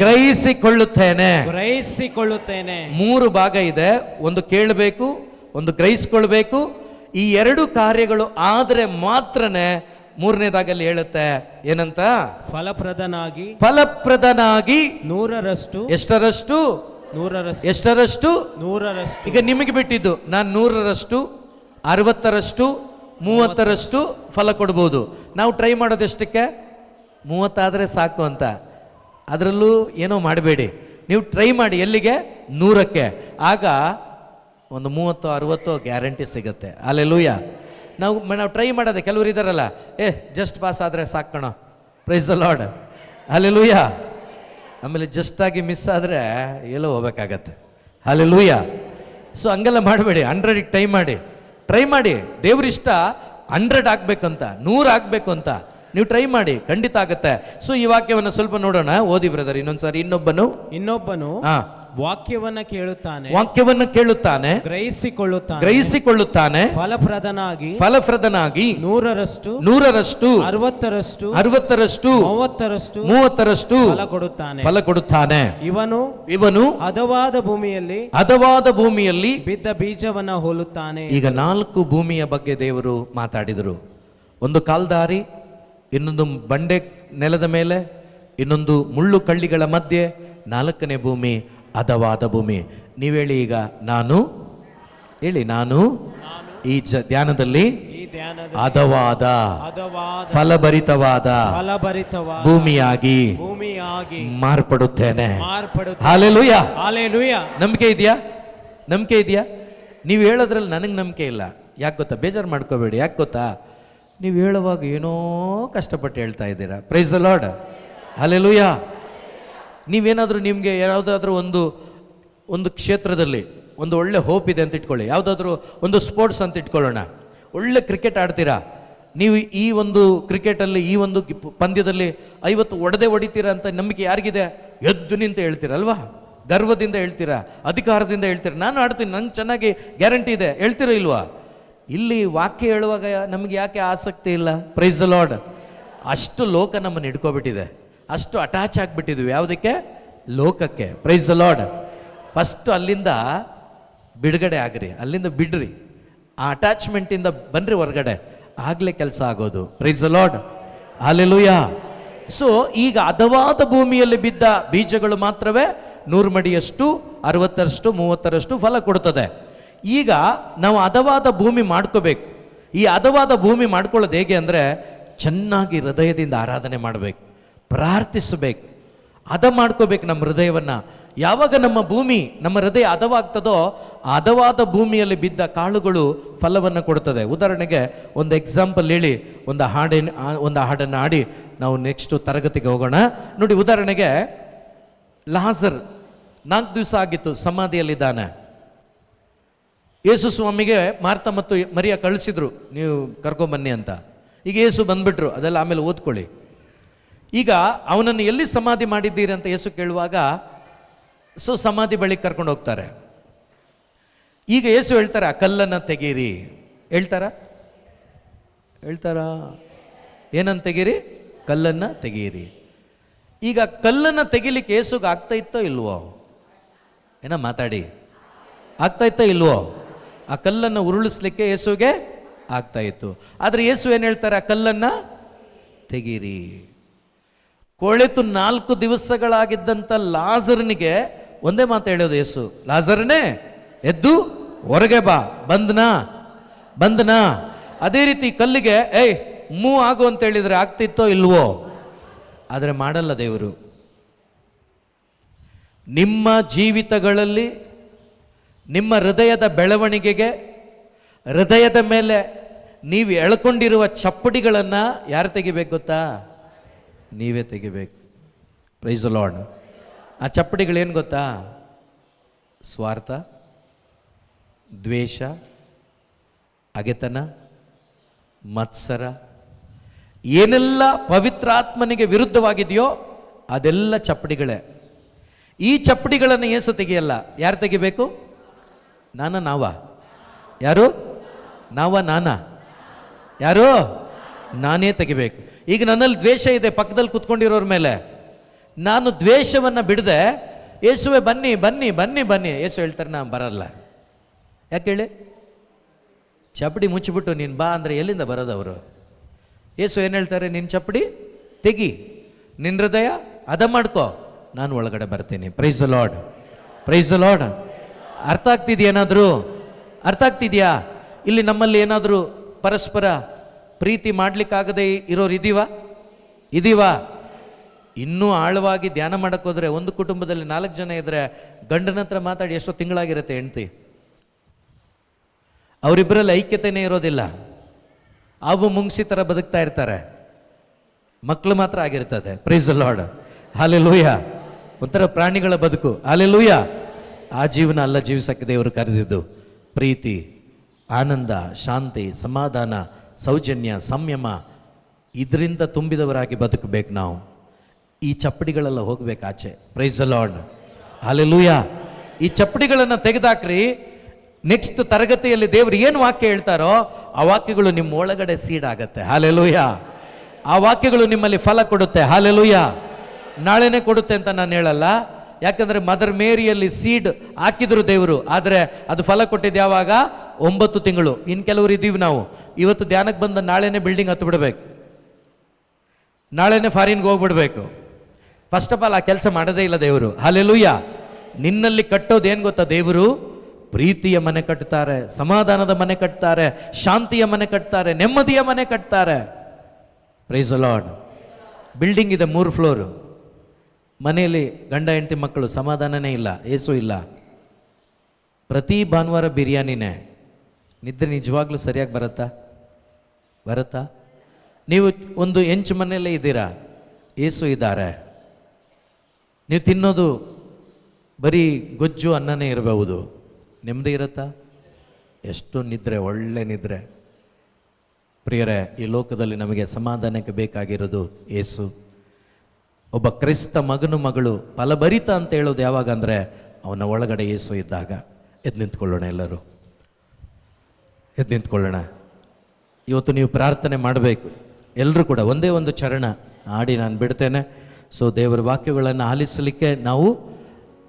[SPEAKER 1] ಗ್ರಹಿಸಿಕೊಳ್ಳುತ್ತೇನೆ. 3 ಭಾಗ ಇದೆ. ಒಂದು ಕೇಳಬೇಕು, ಒಂದು ಗ್ರಹಿಸ್ಕೊಳ್ಬೇಕು. ಈ 2 ಕಾರ್ಯಗಳು ಆದರೆ ಮಾತ್ರನೇ 3ನೇದಾಗಲ್ಲಿ ಹೇಳುತ್ತೆ ಏನಂತ? ಫಲಪ್ರದನಾಗಿ
[SPEAKER 2] 100ರಷ್ಟು.
[SPEAKER 1] ಎಷ್ಟರಷ್ಟು? 100ರಷ್ಟು. ಈಗ ನಿಮಗೆ ಬಿಟ್ಟಿದ್ದು, ನಾನು 100ರಷ್ಟು, 60ರಷ್ಟು, 30ರಷ್ಟು ಫಲ ಕೊಡ್ಬೋದು. ನಾವು ಟ್ರೈ ಮಾಡೋದು ಎಷ್ಟಕ್ಕೆ? 30 ಆದರೆ ಸಾಕು ಅಂತ. ಅದರಲ್ಲೂ ಏನೋ ಮಾಡಬೇಡಿ, ನೀವು ಟ್ರೈ ಮಾಡಿ. ಎಲ್ಲಿಗೆ? 100ಕ್ಕೆ. ಆಗ ಒಂದು 30-60 ಗ್ಯಾರಂಟಿ ಸಿಗುತ್ತೆ. ಹಲ್ಲೆಲೂಯ. ನಾವು ಟ್ರೈ ಮಾಡೋದೆ. ಕೆಲವರು ಇದ್ದಾರಲ್ಲ, ಜಸ್ಟ್ ಪಾಸ್ ಆದರೆ ಸಾಕಣೋ, ಪ್ರೈಸ್ ದ ಲಾರ್ಡ್. ಹಲ್ಲೆಲೂಯ. ಆಮೇಲೆ ಜಸ್ಟ್ ಆಗಿ ಮಿಸ್ ಆದರೆ ಎಲ್ಲೋ ಹೋಗ್ಬೇಕಾಗತ್ತೆ. ಹಲ್ಲೆಲೂಯ. ಸೊ ಹಂಗೆಲ್ಲ ಮಾಡಬೇಡಿ. 100ಗೆ ಟ್ರೈ ಮಾಡಿ. ದೇವ್ರಿಷ್ಟ 100 ಆಗಬೇಕಂತ, 100 ಆಗಬೇಕು ಅಂತ ನೀವು ಟ್ರೈ ಮಾಡಿ, ಖಂಡಿತ ಆಗುತ್ತೆ. ಸೊ ಈ ವಾಕ್ಯವನ್ನು ಸ್ವಲ್ಪ ನೋಡೋಣ. ಓದಿ ಬ್ರದರ್ ಇನ್ನೊಂದ್ಸಾರಿ. ಇನ್ನೊಬ್ಬನು ವಾಕ್ಯವನ್ನ ಕೇಳುತ್ತಾನೆ, ಗ್ರಹಿಸಿಕೊಳ್ಳುತ್ತಾನೆ, ಫಲಪ್ರದನಾಗಿ 100ರಷ್ಟು, 60ರಷ್ಟು, 30ರಷ್ಟು ಫಲ ಕೊಡುತ್ತಾನೆ. ಇವನು ಹದವಾದ ಭೂಮಿಯಲ್ಲಿ
[SPEAKER 2] ಬಿದ್ದ ಬೀಜವನ್ನ ಹೋಲುತ್ತಾನೆ.
[SPEAKER 1] ಈಗ 4 ಭೂಮಿಯ ಬಗ್ಗೆ ದೇವರು ಮಾತಾಡಿದರು. ಒಂದು ಕಾಲ್ದಾರಿ, ಇನ್ನೊಂದು ಬಂಡೆ ನೆಲದ ಮೇಲೆ, ಇನ್ನೊಂದು ಮುಳ್ಳು ಕಳ್ಳಿಗಳ ಮಧ್ಯೆ, 4ನೇ ಭೂಮಿ ಹದವಾದ ಭೂಮಿ. ನೀವು ಹೇಳಿ ಈಗ, ನಾನು ಈ ಧ್ಯಾನದಲ್ಲಿ ಹದವಾದ ಫಲಭರಿತವಾದ ಭೂಮಿಯಾಗಿ ಮಾರ್ಪಡುತ್ತೇನೆ. ಹಲ್ಲೆಲೂಯ. ನಂಬಿಕೆ ಇದೆಯಾ? ನೀವು ಹೇಳೋದ್ರಲ್ಲಿ ನನಗೆ ನಂಬಿಕೆ ಇಲ್ಲ. ಯಾಕೆ ಗೊತ್ತಾ? ಬೇಜಾರು ಮಾಡ್ಕೋಬೇಡಿ. ಯಾಕೆ ಗೊತ್ತಾ? ನೀವು ಹೇಳುವಾಗ ಏನೋ ಕಷ್ಟಪಟ್ಟು ಹೇಳ್ತಾ ಇದ್ದೀರಾ. Price the lord. ಹಲ್ಲೆಲೂಯ. ನೀವೇನಾದರೂ ನಿಮಗೆ ಯಾವುದಾದ್ರೂ ಒಂದು ಕ್ಷೇತ್ರದಲ್ಲಿ ಒಂದು ಒಳ್ಳೆ ಹೋಪ್ ಇದೆ ಅಂತ ಇಟ್ಕೊಳ್ಳಿ. ಯಾವುದಾದ್ರೂ ಒಂದು ಸ್ಪೋರ್ಟ್ಸ್ ಅಂತ ಇಟ್ಕೊಳ್ಳೋಣ. ಒಳ್ಳೆ ಕ್ರಿಕೆಟ್ ಆಡ್ತೀರಾ. ನೀವು ಈ ಒಂದು ಕ್ರಿಕೆಟಲ್ಲಿ, ಈ ಒಂದು ಪಂದ್ಯದಲ್ಲಿ 50 ಹೊಡಿತೀರಾ ಅಂತ ನಂಬಿಕೆ ಯಾರಿಗಿದೆ? ಎದ್ದು ನಿಂತ ಹೇಳ್ತೀರಲ್ವಾ? ಗರ್ವದಿಂದ ಹೇಳ್ತೀರಾ, ಅಧಿಕಾರದಿಂದ ಹೇಳ್ತೀರಾ, ನಾನು ಆಡ್ತೀನಿ, ನಂಗೆ ಚೆನ್ನಾಗಿ ಗ್ಯಾರಂಟಿ ಇದೆ ಹೇಳ್ತೀರಾ ಇಲ್ವಾ? ಇಲ್ಲಿ ವಾಕ್ಯ ಹೇಳುವಾಗ ನಮಗೆ ಯಾಕೆ ಆಸಕ್ತಿ ಇಲ್ಲ? Price the lord. ಅಷ್ಟು ಲೋಕ ನಮ್ಮನ್ನು ಹಿಡ್ಕೊಬಿಟ್ಟಿದೆ, ಅಷ್ಟು ಅಟ್ಯಾಚ್ ಆಗಿಬಿಟ್ಟಿದ್ವಿ. ಯಾವುದಕ್ಕೆ? ಲೋಕಕ್ಕೆ. Price the lord. ಫಸ್ಟ್ ಅಲ್ಲಿಂದ ಬಿಡುಗಡೆ ಆಗ್ರಿ, ಅಲ್ಲಿಂದ ಬಿಡ್ರಿ, ಆ ಅಟ್ಯಾಚ್ಮೆಂಟಿಂದ ಬನ್ರಿ ಹೊರಗಡೆ, ಆಗಲೇ ಕೆಲಸ ಆಗೋದು. Price the lord, hallelujah. So ಈಗ ಹದವಾದ ಭೂಮಿಯಲ್ಲಿ ಬಿದ್ದ ಬೀಜಗಳು ಮಾತ್ರವೇ 100 ಮಡಿಯಷ್ಟು, 60ರಷ್ಟು, 30ರಷ್ಟು ಫಲ ಕೊಡ್ತದೆ. ಈಗ ನಾವು ಹದವಾದ ಭೂಮಿ ಮಾಡ್ಕೋಬೇಕು. ಈ ಹದವಾದ ಭೂಮಿ ಮಾಡ್ಕೊಳ್ಳೋದು ಹೇಗೆ ಅಂದರೆ, ಚೆನ್ನಾಗಿ ಹೃದಯದಿಂದ ಆರಾಧನೆ ಮಾಡಬೇಕು, ಪ್ರಾರ್ಥಿಸಬೇಕು, ಹದ ಮಾಡ್ಕೋಬೇಕು ನಮ್ಮ ಹೃದಯವನ್ನು. ಯಾವಾಗ ನಮ್ಮ ಭೂಮಿ, ನಮ್ಮ ಹೃದಯ ಹದವಾಗ್ತದೋ, ಆ ಹದವಾದ ಭೂಮಿಯಲ್ಲಿ ಬಿದ್ದ ಕಾಳುಗಳು ಫಲವನ್ನು ಕೊಡ್ತದೆ. ಉದಾಹರಣೆಗೆ ಒಂದು ಎಕ್ಸಾಂಪಲ್ ಹೇಳಿ, ಒಂದು ಹಾಡನ್ನು ಹಾಡಿ ನಾವು ನೆಕ್ಸ್ಟ್ ತರಗತಿಗೆ ಹೋಗೋಣ. ನೋಡಿ, ಉದಾಹರಣೆಗೆ ಲಾಜರ್ 4 ದಿವಸ ಆಗಿತ್ತು ಸಮಾಧಿಯಲ್ಲಿದ್ದಾನೆ. ಯೇಸು ಸ್ವಾಮಿಗೆ ಮಾರ್ತ ಮತ್ತು ಮರಿಯ ಕಳಿಸಿದ್ರು, ನೀವು ಕರ್ಕೊಂಬನ್ನಿ ಅಂತ. ಈಗ ಯೇಸು ಬಂದ್ಬಿಟ್ರು, ಅದೆಲ್ಲ ಆಮೇಲೆ ಓದ್ಕೊಳ್ಳಿ. ಈಗ ಅವನನ್ನು ಎಲ್ಲಿ ಸಮಾಧಿ ಮಾಡಿದ್ದೀರಿ ಅಂತ ಯೇಸು ಕೇಳುವಾಗ, ಸೊ ಸಮಾಧಿ ಬಳಿ ಕರ್ಕೊಂಡು ಹೋಗ್ತಾರೆ. ಈಗ ಯೇಸು ಹೇಳ್ತಾರೆ, ಆ ಕಲ್ಲನ್ನು ತೆಗೀರಿ. ಹೇಳ್ತಾರಾ? ಏನನ್ನು ತೆಗೀರಿ? ಕಲ್ಲನ್ನು ತೆಗೀರಿ. ಈಗ ಕಲ್ಲನ್ನು ತೆಗಿಲಿಕ್ಕೆ ಯೇಸುಗೆ ಆಗ್ತಾ ಇತ್ತೋ ಇಲ್ವೋ? ಏನೋ ಮಾತಾಡಿ, ಆಗ್ತಾ ಇತ್ತೋ ಇಲ್ವೋ? ಆ ಕಲ್ಲನ್ನು ಉರುಳಿಸ್ಲಿಕ್ಕೆ ಯೇಸುಗೆ ಆಗ್ತಾ ಇತ್ತು. ಆದರೆ ಯೇಸು ಏನು ಹೇಳ್ತಾರೆ? ಆ ಕಲ್ಲನ್ನು ತೆಗೀರಿ. ಕೊಳೆತು 4 ದಿವಸಗಳಾಗಿದ್ದಂಥ ಲಾಜರನಿಗೆ ಒಂದೇ ಮಾತು ಹೇಳೋದು ಯೇಸು, ಲಾಜರನೇ ಎದ್ದು ಹೊರಗೆ ಬಾ. ಬಂದನಾ? ಅದೇ ರೀತಿ ಕಲ್ಲಿಗೆ ಮೂವ್ ಆಗು ಅಂತ ಹೇಳಿದರೆ ಆಗ್ತಿತ್ತೋ ಇಲ್ವೋ? ಆದರೆ ಮಾಡಲ್ಲ ದೇವರು. ನಿಮ್ಮ ಜೀವಿತಗಳಲ್ಲಿ ನಿಮ್ಮ ಹೃದಯದ ಬೆಳವಣಿಗೆಗೆ, ಹೃದಯದ ಮೇಲೆ ನೀವು ಎಳ್ಕೊಂಡಿರುವ ಚಪ್ಪಡಿಗಳನ್ನು ಯಾರು ತೆಗಿಬೇಕು ಗೊತ್ತಾ? ನೀವೇ ತೆಗಿಬೇಕು. Price the lord. ಆ ಚಪ್ಪಡಿಗಳೇನು ಗೊತ್ತಾ? ಸ್ವಾರ್ಥ, ದ್ವೇಷ, ಹಗೆತನ, ಮತ್ಸರ, ಏನೆಲ್ಲ ಪವಿತ್ರಾತ್ಮನಿಗೆ ವಿರುದ್ಧವಾಗಿದೆಯೋ ಅದೆಲ್ಲ ಚಪ್ಪಡಿಗಳೇ. ಈ ಚಪ್ಪಡಿಗಳನ್ನು ಯೇಸು ತೆಗಿಯಲ್ಲ. ಯಾರು ತೆಗಿಬೇಕು? ನಾವಾ? ಯಾರು? ನಾನಾ? ಯಾರು? ನಾನೇ ತೆಗಿಬೇಕು. ಈಗ ನನ್ನಲ್ಲಿ ದ್ವೇಷ ಇದೆ ಪಕ್ಕದಲ್ಲಿ ಕುತ್ಕೊಂಡಿರೋರ ಮೇಲೆ, ನಾನು ದ್ವೇಷವನ್ನು ಬಿಡದೆ ಯೇಸುವೆ ಬನ್ನಿ. ಯೇಸು ಹೇಳ್ತಾರೆ, ನಾನು ಬರಲ್ಲ. ಯಾಕೆ ಹೇಳಿ? ಚಪ್ಪಡಿ ಮುಚ್ಚಿಬಿಟ್ಟು ನೀನು ಬಾ ಅಂದರೆ ಎಲ್ಲಿಂದ ಬರೋದು ಅವರು? ಯೇಸು ಏನು ಹೇಳ್ತಾರೆ? ನಿನ್ನ ಚಪ್ಪಡಿ ತೆಗಿ, ನಿನ್ನ ಹೃದಯ ಹದ ಮಾಡ್ಕೋ, ನಾನು ಒಳಗಡೆ ಬರ್ತೀನಿ. Price the lord, price the lord. ಅರ್ಥ ಆಗ್ತಿದೆಯೇನಾದರೂ? ಅರ್ಥ ಆಗ್ತಿದೆಯಾ? ಇಲ್ಲಿ ನಮ್ಮಲ್ಲಿ ಏನಾದರೂ ಪರಸ್ಪರ ಪ್ರೀತಿ ಮಾಡಲಿಕ್ಕಾಗದೆ ಇರೋರು ಇದೀವಾ? ಇನ್ನೂ ಆಳವಾಗಿ ಧ್ಯಾನ ಮಾಡೋಕ್ಕೋದ್ರೆ, ಒಂದು ಕುಟುಂಬದಲ್ಲಿ 4 ಜನ ಇದ್ದರೆ ಗಂಡನ ಹತ್ರ ಮಾತಾಡಿ ಎಷ್ಟೋ ತಿಂಗಳಾಗಿರುತ್ತೆ ಹೆಂಡ್ತಿ, ಅವರಿಬ್ಬರಲ್ಲಿ ಐಕ್ಯತೆಯೇ ಇರೋದಿಲ್ಲ. ಅವು ಮುಂಗ್ಸಿ ಥರ ಬದುಕ್ತಾ ಇರ್ತಾರೆ, ಮಕ್ಕಳು ಮಾತ್ರ ಆಗಿರ್ತದೆ. Price the lord, hallelujah. ಒಂಥರ ಪ್ರಾಣಿಗಳ ಬದುಕು. ಹಲ್ಲೆಲೂಯಾ. ಆ ಜೀವನ ಅಲ್ಲ ಜೀವಿಸಕ್ಕೆ ದೇವರು ಕರೆದಿದ್ದು. ಪ್ರೀತಿ, ಆನಂದ, ಶಾಂತಿ, ಸಮಾಧಾನ, ಸೌಜನ್ಯ, ಸಂಯಮ, ಇದರಿಂದ ತುಂಬಿದವರಾಗಿ ಬದುಕಬೇಕು ನಾವು. ಈ ಚಪ್ಪಡಿಗಳೆಲ್ಲ ಹೋಗ್ಬೇಕು ಆಚೆ. Price the lord, hallelujah. ಈ ಚಪ್ಪಡಿಗಳನ್ನು ತೆಗೆದಾಕ್ರಿ. ನೆಕ್ಸ್ಟ್ ತರಗತಿಯಲ್ಲಿ ದೇವರು ಏನು ವಾಕ್ಯ ಹೇಳ್ತಾರೋ ಆ ವಾಕ್ಯಗಳು ನಿಮ್ಮ ಒಳಗಡೆ ಸೀಡ್ ಆಗತ್ತೆ. ಹಲ್ಲೆಲೂಯಾ. ಆ ವಾಕ್ಯಗಳು ನಿಮ್ಮಲ್ಲಿ ಫಲ ಕೊಡುತ್ತೆ. ಹಲ್ಲೆಲೂಯಾ. ನಾಳೆನೇ ಕೊಡುತ್ತೆ ಅಂತ ನಾನು ಹೇಳಲ್ಲ, ಯಾಕಂದರೆ ಮದರ್ ಮೇರಿಯಲ್ಲಿ ಸೀಡ್ ಹಾಕಿದ್ರು ದೇವರು, ಆದರೆ ಅದು ಫಲ ಕೊಟ್ಟಿದ್ದು ಯಾವಾಗ? 9 ತಿಂಗಳು. ಇನ್ನು ಕೆಲವರು ಇದ್ದೀವಿ ನಾವು, ಇವತ್ತು ಧ್ಯಾನಕ್ಕೆ ಬಂದ ನಾಳೆನೇ ಬಿಲ್ಡಿಂಗ್ ಹತ್ತು ಬಿಡಬೇಕು, ನಾಳೆನೇ ಫಾರಿನ್ಗೆ ಹೋಗ್ಬಿಡ್ಬೇಕು. ಫಸ್ಟ್ ಆಫ್ ಆಲ್ ಆ ಕೆಲಸ ಮಾಡೋದೇ ಇಲ್ಲ ದೇವರು. ಹಲ್ಲೆಲೂಯಾ. ನಿನ್ನಲ್ಲಿ ಕಟ್ಟೋದು ಏನು ಗೊತ್ತಾ? ದೇವರು ಪ್ರೀತಿಯ ಮನೆ ಕಟ್ತಾರೆ, ಸಮಾಧಾನದ ಮನೆ ಕಟ್ತಾರೆ, ಶಾಂತಿಯ ಮನೆ ಕಟ್ತಾರೆ, ನೆಮ್ಮದಿಯ ಮನೆ ಕಟ್ತಾರೆ. Price the lord. ಬಿಲ್ಡಿಂಗ್ ಇದೆ 3 ಫ್ಲೋರು, ಮನೆಯಲ್ಲಿ ಗಂಡ ಹೆಂಡತಿ ಮಕ್ಕಳು, ಸಮಾಧಾನನೇ ಇಲ್ಲ, ಏಸು ಇಲ್ಲ. ಪ್ರತಿ ಭಾನುವಾರ ಬಿರಿಯಾನಿನೇ. ನಿದ್ರೆ ನಿಜವಾಗ್ಲೂ ಸರಿಯಾಗಿ ಬರುತ್ತಾ? ನೀವು ಒಂದು ಹೆಂಚು ಮನೆಯಲ್ಲೇ ಇದ್ದೀರಾ, ಏಸು ಇದ್ದಾರೆ, ನೀವು ತಿನ್ನೋದು ಬರೀ ಗೊಜ್ಜು ಅನ್ನನೇ ಇರಬಹುದು, ನೆಮ್ಮದಿ ಇರುತ್ತಾ? ಎಷ್ಟು ನಿದ್ರೆ, ಒಳ್ಳೆ ನಿದ್ರೆ. ಪ್ರಿಯರೇ, ಈ ಲೋಕದಲ್ಲಿ ನಮಗೆ ಸಮಾಧಾನಕ್ಕೆ ಬೇಕಾಗಿರೋದು ಏಸು. ಒಬ್ಬ ಕ್ರೈಸ್ತ ಮಗಳು ಫಲಭರಿತ ಅಂತ ಹೇಳೋದು ಯಾವಾಗ ಅಂದರೆ ಅವನ ಒಳಗಡೆ ಏಸು ಇದ್ದಾಗ. ಎದ್ದು ನಿಂತ್ಕೊಳ್ಳೋಣ, ಎಲ್ಲರೂ ಎದ್ದು ನಿಂತ್ಕೊಳ್ಳೋಣ. ಇವತ್ತು ನೀವು ಪ್ರಾರ್ಥನೆ ಮಾಡಬೇಕು ಎಲ್ಲರೂ ಕೂಡ. ಒಂದೇ ಒಂದು ಚರಣ ಹಾಡಿ ನಾನು ಬಿಡ್ತೇನೆ. ಸೊ ದೇವರ ವಾಕ್ಯಗಳನ್ನು ಆಲಿಸಲಿಕ್ಕೆ ನಾವು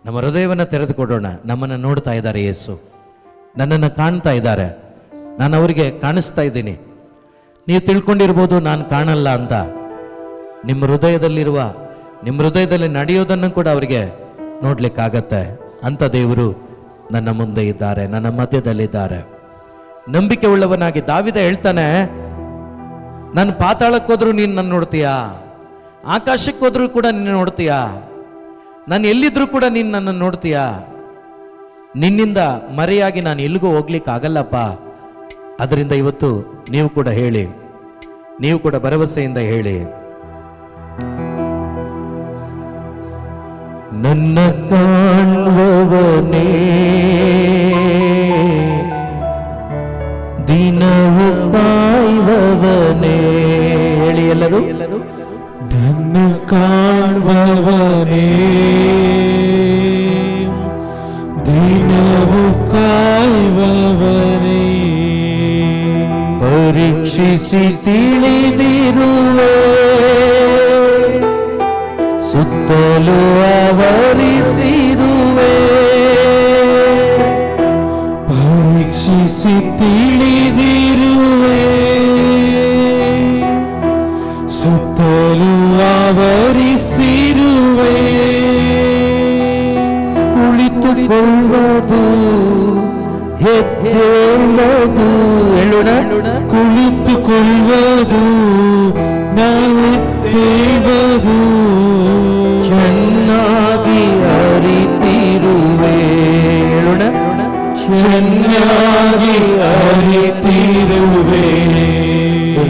[SPEAKER 1] ನಮ್ಮ ಹೃದಯವನ್ನು ತೆರೆದುಕೊಡೋಣ. ನಮ್ಮನ್ನು ನೋಡ್ತಾ ಇದ್ದಾರೆ ಯೇಸು. ನನ್ನನ್ನು ಕಾಣ್ತಾ ಇದ್ದಾರೆ, ನಾನು ಅವರಿಗೆ ಕಾಣಿಸ್ತಾ ಇದ್ದೀನಿ. ನೀವು ತಿಳ್ಕೊಂಡಿರ್ಬೋದು ನಾನು ಕಾಣಲ್ಲ ಅಂತ. ನಿಮ್ಮ ಹೃದಯದಲ್ಲಿ ನಡೆಯೋದನ್ನು ಕೂಡ ಅವರಿಗೆ ನೋಡ್ಲಿಕ್ಕಾಗತ್ತೆ. ಅಂಥ ದೇವರು ನನ್ನ ಮುಂದೆ ಇದ್ದಾರೆ, ನನ್ನ ಮಧ್ಯದಲ್ಲಿದ್ದಾರೆ. ನಂಬಿಕೆ ಉಳ್ಳವನಾಗಿ ದಾವಿದ ಹೇಳ್ತಾನೆ, ನಾನು ಪಾತಾಳಕ್ಕೆ ಹೋದ್ರೂ ನೀನು ನನ್ನ ನೋಡ್ತೀಯಾ, ಆಕಾಶಕ್ಕೆ ಹೋದ್ರೂ ಕೂಡ ನೀನು ನೋಡ್ತೀಯಾ, ನಾನು ಎಲ್ಲಿದ್ರೂ ಕೂಡ ನೀನು ನನ್ನನ್ನು ನೋಡ್ತೀಯಾ, ನಿನ್ನಿಂದ ಮರೆಯಾಗಿ ನಾನು ಎಲ್ಲಿಗೂ ಹೋಗ್ಲಿಕ್ಕೆ ಆಗಲ್ಲಪ್ಪ. ಅದರಿಂದ ಇವತ್ತು ನೀವು ಕೂಡ ಹೇಳಿ, ನೀವು ಕೂಡ ಭರವಸೆಯಿಂದ ಹೇಳಿ, ನನ್ನ ಕಾಣುವವನೇ, ದಿನವು ಕಾಯುವವನೇ. ಹೇಳಿ ಎಲ್ಲರೂ,
[SPEAKER 3] ನನ್ನ ಕಾಣುವವನೇ, ದಿನವು ಕಾಯುವವನೇ.
[SPEAKER 1] ಪರೀಕ್ಷಿಸಿ ತಿಳಿದಿರುವೆ, ಸುತ್ತಲೂ ಆವರಿಸಿರುವೆ.
[SPEAKER 3] ಪರೀಕ್ಷಿಸಿ ತಿಳಿದಿರುವೆ, ಸುತ್ತಲೂ ಆವರಿಸಿರುವೆ.
[SPEAKER 1] ಕುಳಿತುಕೊಳ್ಳುವುದು ಎದ್ದೇಳುವುದು, ಹೇಳೋಣ,
[SPEAKER 3] ಕುಳಿತುಕೊಳ್ಳುವುದು ನಾವೆದ್ದೇಳುವುದು.
[SPEAKER 1] ಚೆನ್ನಾಗಿ ಅರಿತಿರುವೆ, ಹೇಳೋಣ,
[SPEAKER 3] ಚೆನ್ನಾಗಿ ಅರಿತಿರುವೆ.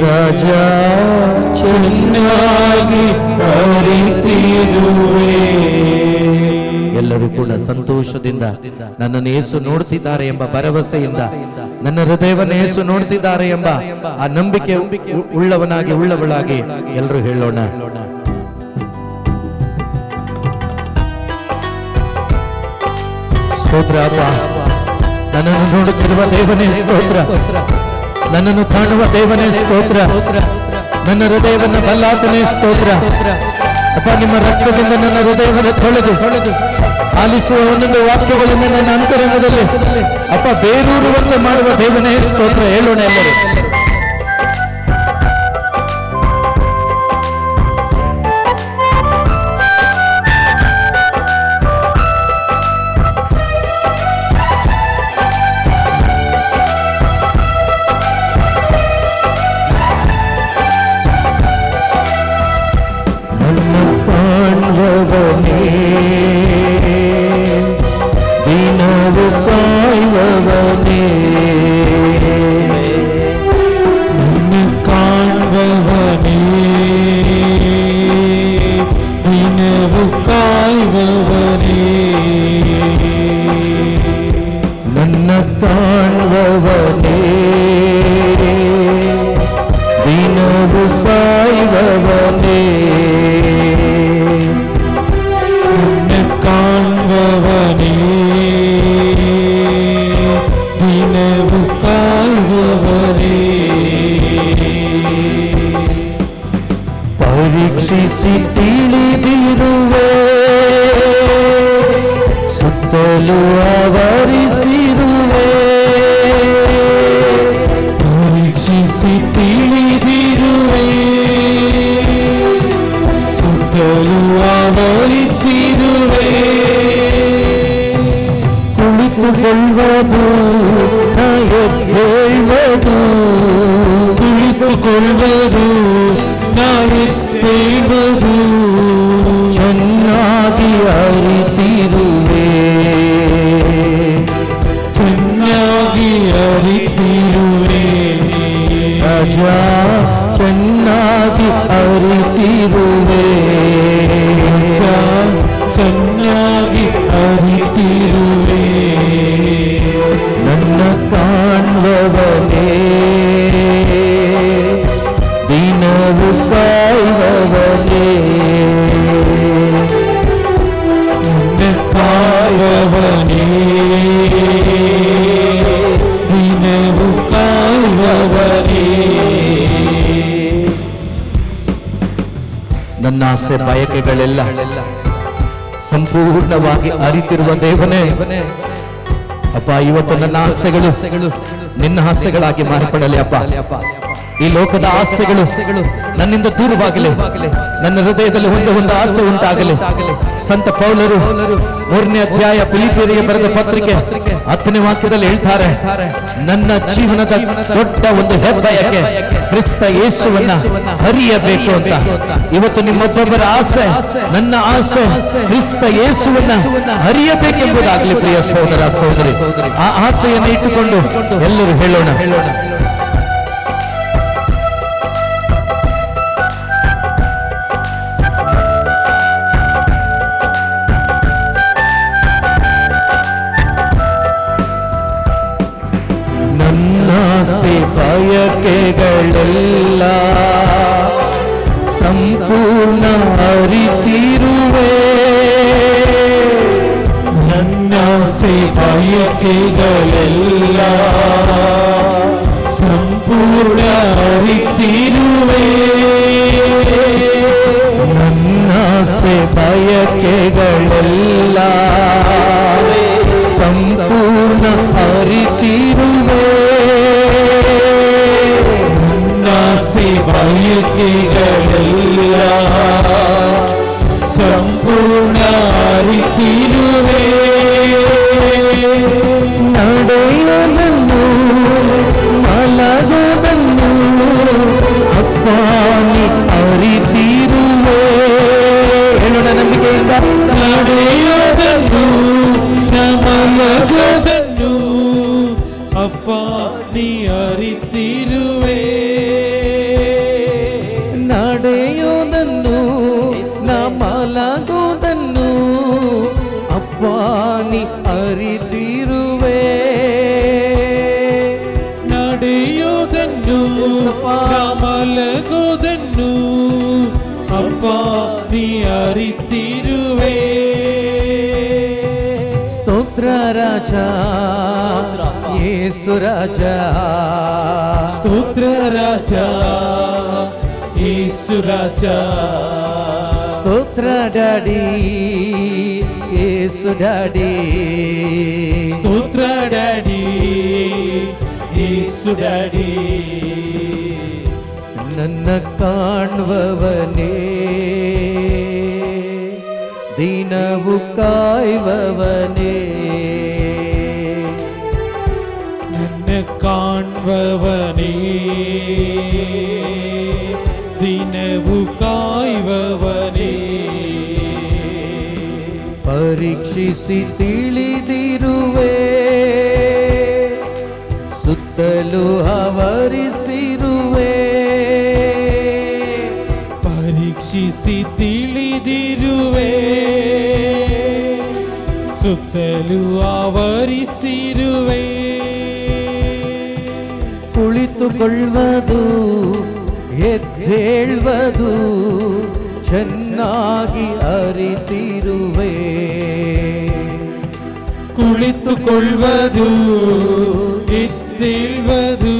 [SPEAKER 1] ರಾಜ
[SPEAKER 3] ಚೆನ್ನಾಗಿ ಅರಿತಿರುವೆ.
[SPEAKER 1] ಎಲ್ಲರೂ ಕೂಡ ಸಂತೋಷದಿಂದ ನನ್ನನ್ನು ಯೇಸು ನೋಡ್ತಿದ್ದಾರೆ ಎಂಬ ಭರವಸೆಯಿಂದ, ನನ್ನ ಹೃದಯವನ್ನು ಯೇಸು ನೋಡ್ತಿದ್ದಾರೆ ಎಂಬ ಆ ನಂಬಿಕೆ ಉಳ್ಳವಳಾಗಿ ಎಲ್ಲರೂ ಹೇಳೋಣ. ಸ್ತೋತ್ರ ಅಪ್ಪ, ನನ್ನನ್ನು ನೋಡುತ್ತಿರುವ ದೇವನೇ ಸ್ತೋತ್ರ, ನನ್ನನ್ನು ಕಾಣುವ ದೇವನೇ ಸ್ತೋತ್ರ, ನನ್ನ ಹೃದಯವನ್ನು ಬಲ್ಲಾತನೇ ಸ್ತೋತ್ರ. ಅಪ್ಪ, ನಿಮ್ಮ ರಕ್ತದಿಂದ ನನ್ನ ಹೃದಯವನ್ನು ತೊಳೆದು ಆಲಿಸುವ ಒಂದೊಂದು ವಾಕ್ಯಗಳಿಂದ ನನ್ನ ಅಂತರಂಗದಲ್ಲಿ ಅಪ್ಪ ಬೇರೂರುವಂತೆ ಮಾಡುವ ದೇವನೇ ಸ್ತೋತ್ರ. ಹೇಳೋಣ ಎಲ್ಲರೂ. ದಿನವು ಕಾಯುವವನೇ,
[SPEAKER 3] ನನ್ನ ಕಾಣುವವನೇ, ದಿನವು ಕಾಯುವವನೇ.
[SPEAKER 1] ನನ್ನ ಕಾಣುವವನೇ, ದಿನವು ಕಾಯುವವನೇ.
[SPEAKER 3] ನನ್ನ ಕಾಣುವವನೇ, ದಿನವು ಕಾಯುವವನೇ.
[SPEAKER 1] ಪರೀಕ್ಷಿಸಿ ತಿಳಿದಿರುವೆ, ಸುತ್ತಲೂ ಆವರಿಸಿರುವೆ.
[SPEAKER 3] ಪರೀಕ್ಷಿಸಿ ತಿಳಿದಿರುವೆ, ಸುತ್ತಲೂ ಆವರಿಸಿರುವೆ.
[SPEAKER 1] ಕುಳಿತುಕೊಳ್ಳುವುದು ಎದ್ದೇಳುವುದು,
[SPEAKER 3] ಕುಳಿತುಕೊಳ್ಳುವುದು ನಾವೆದ್ದೇಳುವುದು.
[SPEAKER 1] ಚೆನ್ನಾಗಿ ಅರಿತಿರುವೆ,
[SPEAKER 3] ಚೆನ್ನಾಗಿ ಅರಿತಿರುವೆ.
[SPEAKER 1] ರಾಜ ಚೆನ್ನಾಗಿ ಅರಿತಿರುವೆ.
[SPEAKER 3] ಚೆನ್ನಾಗಿ ಅರಿತಿರುವೆ.
[SPEAKER 1] ನನ್ನ ಕಾಣುವವನೇ, ದಿನವು ಕಾಯುವವನೇ.
[SPEAKER 3] ನನ್ನ ಕಾಯುವವನೇ, ದಿನವು ಕಾಯುವವನೇ.
[SPEAKER 1] ನನ್ನ ಆಸೆ ಬಯಕೆಗಳೆಲ್ಲ ಸಂಪೂರ್ಣವಾಗಿ ಅರಿತಿರುವ ದೇವನೇ, ಅಪ್ಪ, ಇವತ್ತು ನನ್ನ ಆಸೆಗಳು ನಿನ್ನ ಆಸೆಗಳಾಗಿ ಮಾರ್ಪಡಲಿ ಅಪ್ಪ. ಈ ಲೋಕದ ಆಸೆಗಳು ನನ್ನಿಂದ ದೂರವಾಗಲಿ. ನನ್ನ ಹೃದಯದಲ್ಲಿ ಒಂದು ಆಸೆ ಉಂಟಾಗಲಿ. ಸಂತ ಪೌಲರು 3ನೇ ಅಧ್ಯಾಯ ಫಿಲಿಪಿಯರಿಗೆ ಬರೆದ ಪತ್ರಿಕೆ 10ನೇ ವಾಕ್ಯದಲ್ಲಿ ಹೇಳ್ತಾರೆ, ನನ್ನ ಜೀವನದ ದೊಡ್ಡ ಒಂದು ಹೆಬ್ಬಯಕೆ ಕ್ರಿಸ್ತ ಯೇಸುವನ್ನ ಹರಿಯಬೇಕು ಅಂತ. ಇವತ್ತು ನಿಮ್ಮೊಬ್ಬೊಬ್ಬರ ಆಸೆ, ನನ್ನ ಆಸೆ ಕ್ರಿಸ್ತ ಯೇಸುವನ್ನ ಹರಿಯಬೇಕೆಂಬುದಾಗಲಿ. ಪ್ರಿಯ ಸಹೋದರ ಸಹೋದರಿ, ಆ ಆಸೆಯನ್ನು ಇಟ್ಟುಕೊಂಡು ಎಲ್ಲರೂ ಹೇಳೋಣ. ಆಸೆ ಬಯಕೆಗಳೆಲ್ಲ ಸಂಪೂರ್ಣ ಅರಿತಿರುವೆ.
[SPEAKER 3] ನನ್ನ ಆಸೆ ಬಯಕೆಗಳೆಲ್ಲ ಸಂಪೂರ್ಣ ಅರಿತಿರುವೆ.
[SPEAKER 1] ನನ್ನ ಆಸೆ ಬಯಕೆಗಳೆಲ್ಲ ಸಂಪೂರ್ಣ ಅರಿತಿರುವೆ.
[SPEAKER 3] ಆಸೆ ಬಯಕೆಗಳೆಲ್ಲ ಸಂಪೂರ್ಣ ಅರಿತಿರುವೆ.
[SPEAKER 1] ನಡೆಯೋದನ್ನು ಮಲಗೋದನ್ನು ಅಪ್ಪ ನೀ ಅರಿತಿರುವೆ. ಹೇಳೋಣ ನಂಬಿಕೆಯಿಂದ.
[SPEAKER 3] ನಡೆಯೋದನ್ನು ಮಲಗೋದನ್ನು ಅಪ್ಪ ನೀ ಅರಿತಿರುವೆ.
[SPEAKER 1] ನಡೆಯೋದನ್ನು ಮಲಗೋದನ್ನು ಅಪ್ಪ ನೀ ಅರಿತಿರುವೆ.
[SPEAKER 3] ನಡೆಯೋದನ್ನು ಮಲಗೋದನ್ನು ಅಪ್ಪ ನೀ ಅರಿತಿರುವೆ.
[SPEAKER 1] ಸ್ತೋತ್ರ ರಾಜ ಯೇಸು ರಾಜ,
[SPEAKER 3] ಸ್ತೋತ್ರ ರಾಜ ಯೇಸು ರಾಜ,
[SPEAKER 1] ಸ್ತೋತ್ರ ಡ್ಯಾಡಿ ಯೇಸು ಡ್ಯಾಡಿ,
[SPEAKER 3] ಸ್ತೋತ್ರ ಡ್ಯಾಡಿ ಯೇಸು ಡ್ಯಾಡಿ.
[SPEAKER 1] ನನ್ನ ಕಾಣುವವನೇ ದಿನವು ಕಾಯುವವನೇ,
[SPEAKER 3] ನನ್ನ ಕಾಣುವವನೇ ದಿನವು ಕಾಯುವವನೇ.
[SPEAKER 1] ಪರೀಕ್ಷಿಸಿ ತಿಳಿದಿರುವೆ, ಸುತ್ತಲೂ ಆವರಿಸಿರುವೆ.
[SPEAKER 3] ಪರೀಕ್ಷಿಸಿ ತಿಳಿದಿರುವೆ, ಸುತ್ತಲೂ ಆವರಿಸಿರುವೆ.
[SPEAKER 1] ಕುಳಿತುಕೊಳ್ಳುವುದು ಎದ್ದೇಳುವುದು ಚೆನ್ನಾಗಿ ಅರಿತಿರುವೆ.
[SPEAKER 3] ಕುಳಿತುಕೊಳ್ಳುವುದು ಎದ್ದೇಳುವುದು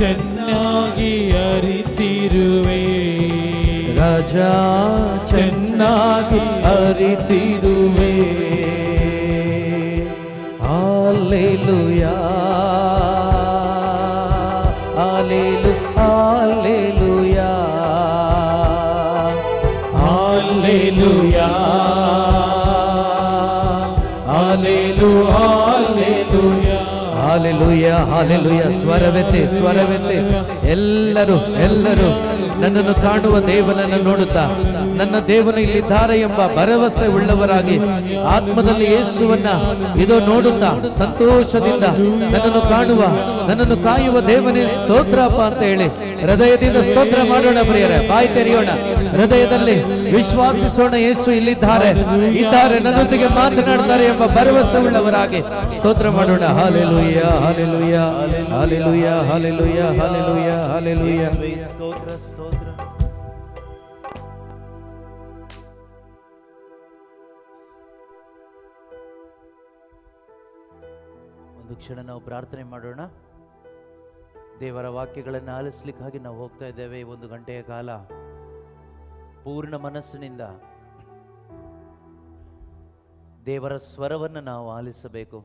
[SPEAKER 3] ಚೆನ್ನಾಗಿ ಅರಿತಿರುವೆ.
[SPEAKER 1] ರಾಜ ಚೆನ್ನಾಗಿ ಅರಿತಿರುವೆ. Hallelujah hallelujah hallelujah hallelujah hallelujah hallelujah. ಸ್ವರವೆತ್ತಿ ಎಲ್ಲರೂ ನನ್ನನ್ನು ಕಾಣುವ ದೇವನನ್ನು ನೋಡುತ್ತಾ, ನನ್ನ ದೇವನು ಇಲ್ಲಿದ್ದಾರೆ ಎಂಬ ಭರವಸೆ ಉಳ್ಳವರಾಗಿ ಆತ್ಮದಲ್ಲಿ ಯೇಸುವನ್ನ ಇದೋ ನೋಡುತ್ತಾ ಸಂತೋಷದಿಂದ ನನ್ನನ್ನು ಕಾಣುವ, ನನ್ನನ್ನು ಕಾಯುವ ದೇವನೇ ಸ್ತೋತ್ರಪ್ಪ ಅಂತ ಹೇಳಿ ಹೃದಯದಿಂದ ಸ್ತೋತ್ರ ಮಾಡೋಣ. ಪ್ರಿಯರೇ, ಬಾಯಿ ತೆರೆಯೋಣ, ಹೃದಯದಲ್ಲಿ ವಿಶ್ವಾಸಿಸೋಣ. ಯೇಸು ಇಲ್ಲಿದ್ದಾರೆ, ನನ್ನೊಂದಿಗೆ ಮಾತನಾಡ್ತಾರೆ ಎಂಬ ಭರವಸೆ ಉಳ್ಳವರಾಗಿ ಸ್ತೋತ್ರ ಮಾಡೋಣ. Hallelujah hallelujah hallelujah hallelujah hallelujah hallelujah.
[SPEAKER 4] ಸ್ತೋತ್ರ ಸ್ತೋತ್ರ. ಒಂದು ಕ್ಷಣ ನಾವು ಪ್ರಾರ್ಥನೆ ಮಾಡೋಣ. ದೇವರ ವಾಕ್ಯಗಳನ್ನು ಆಲಿಸ್ಲಿಕ್ಕಾಗಿ ನಾವು ಹೋಗ್ತಾ ಇದ್ದೇವೆ. 1 ಗಂಟೆಯ ಕಾಲ ಪೂರ್ಣ ಮನಸ್ಸಿನಿಂದ ದೇವರ ಸ್ವರವನ್ನು ನಾವು ಆಲಿಸಬೇಕು.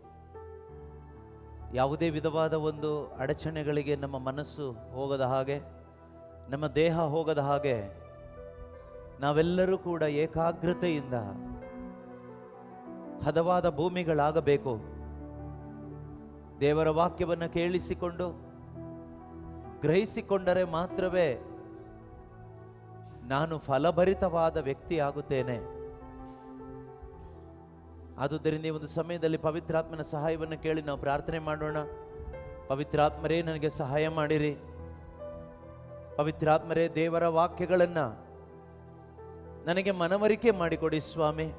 [SPEAKER 4] ಯಾವುದೇ ವಿಧವಾದ ಒಂದು ಅಡಚಣೆಗಳಿಗೆ ನಮ್ಮ ಮನಸ್ಸು ಹೋಗದ ಹಾಗೆ, ನಮ್ಮ ದೇಹ ಹೋಗದ ಹಾಗೆ ನಾವೆಲ್ಲರೂ ಕೂಡ ಏಕಾಗ್ರತೆಯಿಂದ ಹದವಾದ ಭೂಮಿಗಳಾಗಬೇಕು. ದೇವರ ವಾಕ್ಯವನ್ನು ಕೇಳಿಸಿಕೊಂಡು ಗ್ರಹಿಸಿಕೊಂಡರೆ ಮಾತ್ರವೇ ನಾನು ಫಲಭರಿತವಾದ ವ್ಯಕ್ತಿ ಆಗುತ್ತೇನೆ. ಆದುದರಿಂದ ಈ ಒಂದು ಸಮಯದಲ್ಲಿ ಪವಿತ್ರಾತ್ಮನ ಸಹಾಯವನ್ನು ಕೇಳಿ ನಾವು ಪ್ರಾರ್ಥನೆ ಮಾಡೋಣ. ಪವಿತ್ರಾತ್ಮರೇ, ನನಗೆ ಸಹಾಯ ಮಾಡಿರಿ. ಪವಿತ್ರಾತ್ಮರೇ, ದೇವರ ವಾಕ್ಯಗಳನ್ನು ನನಗೆ ಮನವರಿಕೆ ಮಾಡಿಕೊಡಿ ಸ್ವಾಮಿ.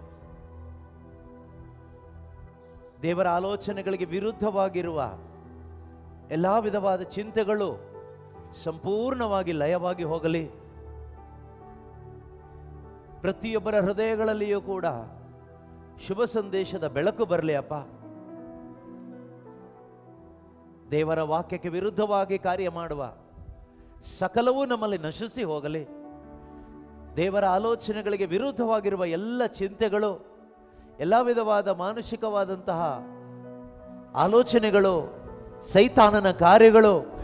[SPEAKER 4] ದೇವರ ಆಲೋಚನೆಗಳಿಗೆ ವಿರುದ್ಧವಾಗಿರುವ ಎಲ್ಲ ವಿಧವಾದ ಚಿಂತೆಗಳು ಸಂಪೂರ್ಣವಾಗಿ ಲಯವಾಗಿ ಹೋಗಲಿ. ಪ್ರತಿಯೊಬ್ಬರ ಹೃದಯಗಳಲ್ಲಿಯೂ ಕೂಡ ಶುಭ ಸಂದೇಶದ ಬೆಳಕು ಬರಲಿ ಅಪ್ಪ. ದೇವರ ವಾಕ್ಯಕ್ಕೆ ವಿರುದ್ಧವಾಗಿ ಕಾರ್ಯ ಮಾಡುವ ಸಕಲವೂ ನಮ್ಮಲ್ಲಿ ನಶಿಸಿ ಹೋಗಲಿ. ದೇವರ ಆಲೋಚನೆಗಳಿಗೆ ವಿರುದ್ಧವಾಗಿರುವ ಎಲ್ಲ ಚಿಂತೆಗಳು, ಎಲ್ಲ ವಿಧವಾದ ಮಾನಸಿಕವಾದಂತಹ ಆಲೋಚನೆಗಳು, ಸೈತಾನನ ಕಾರ್ಯಗಳು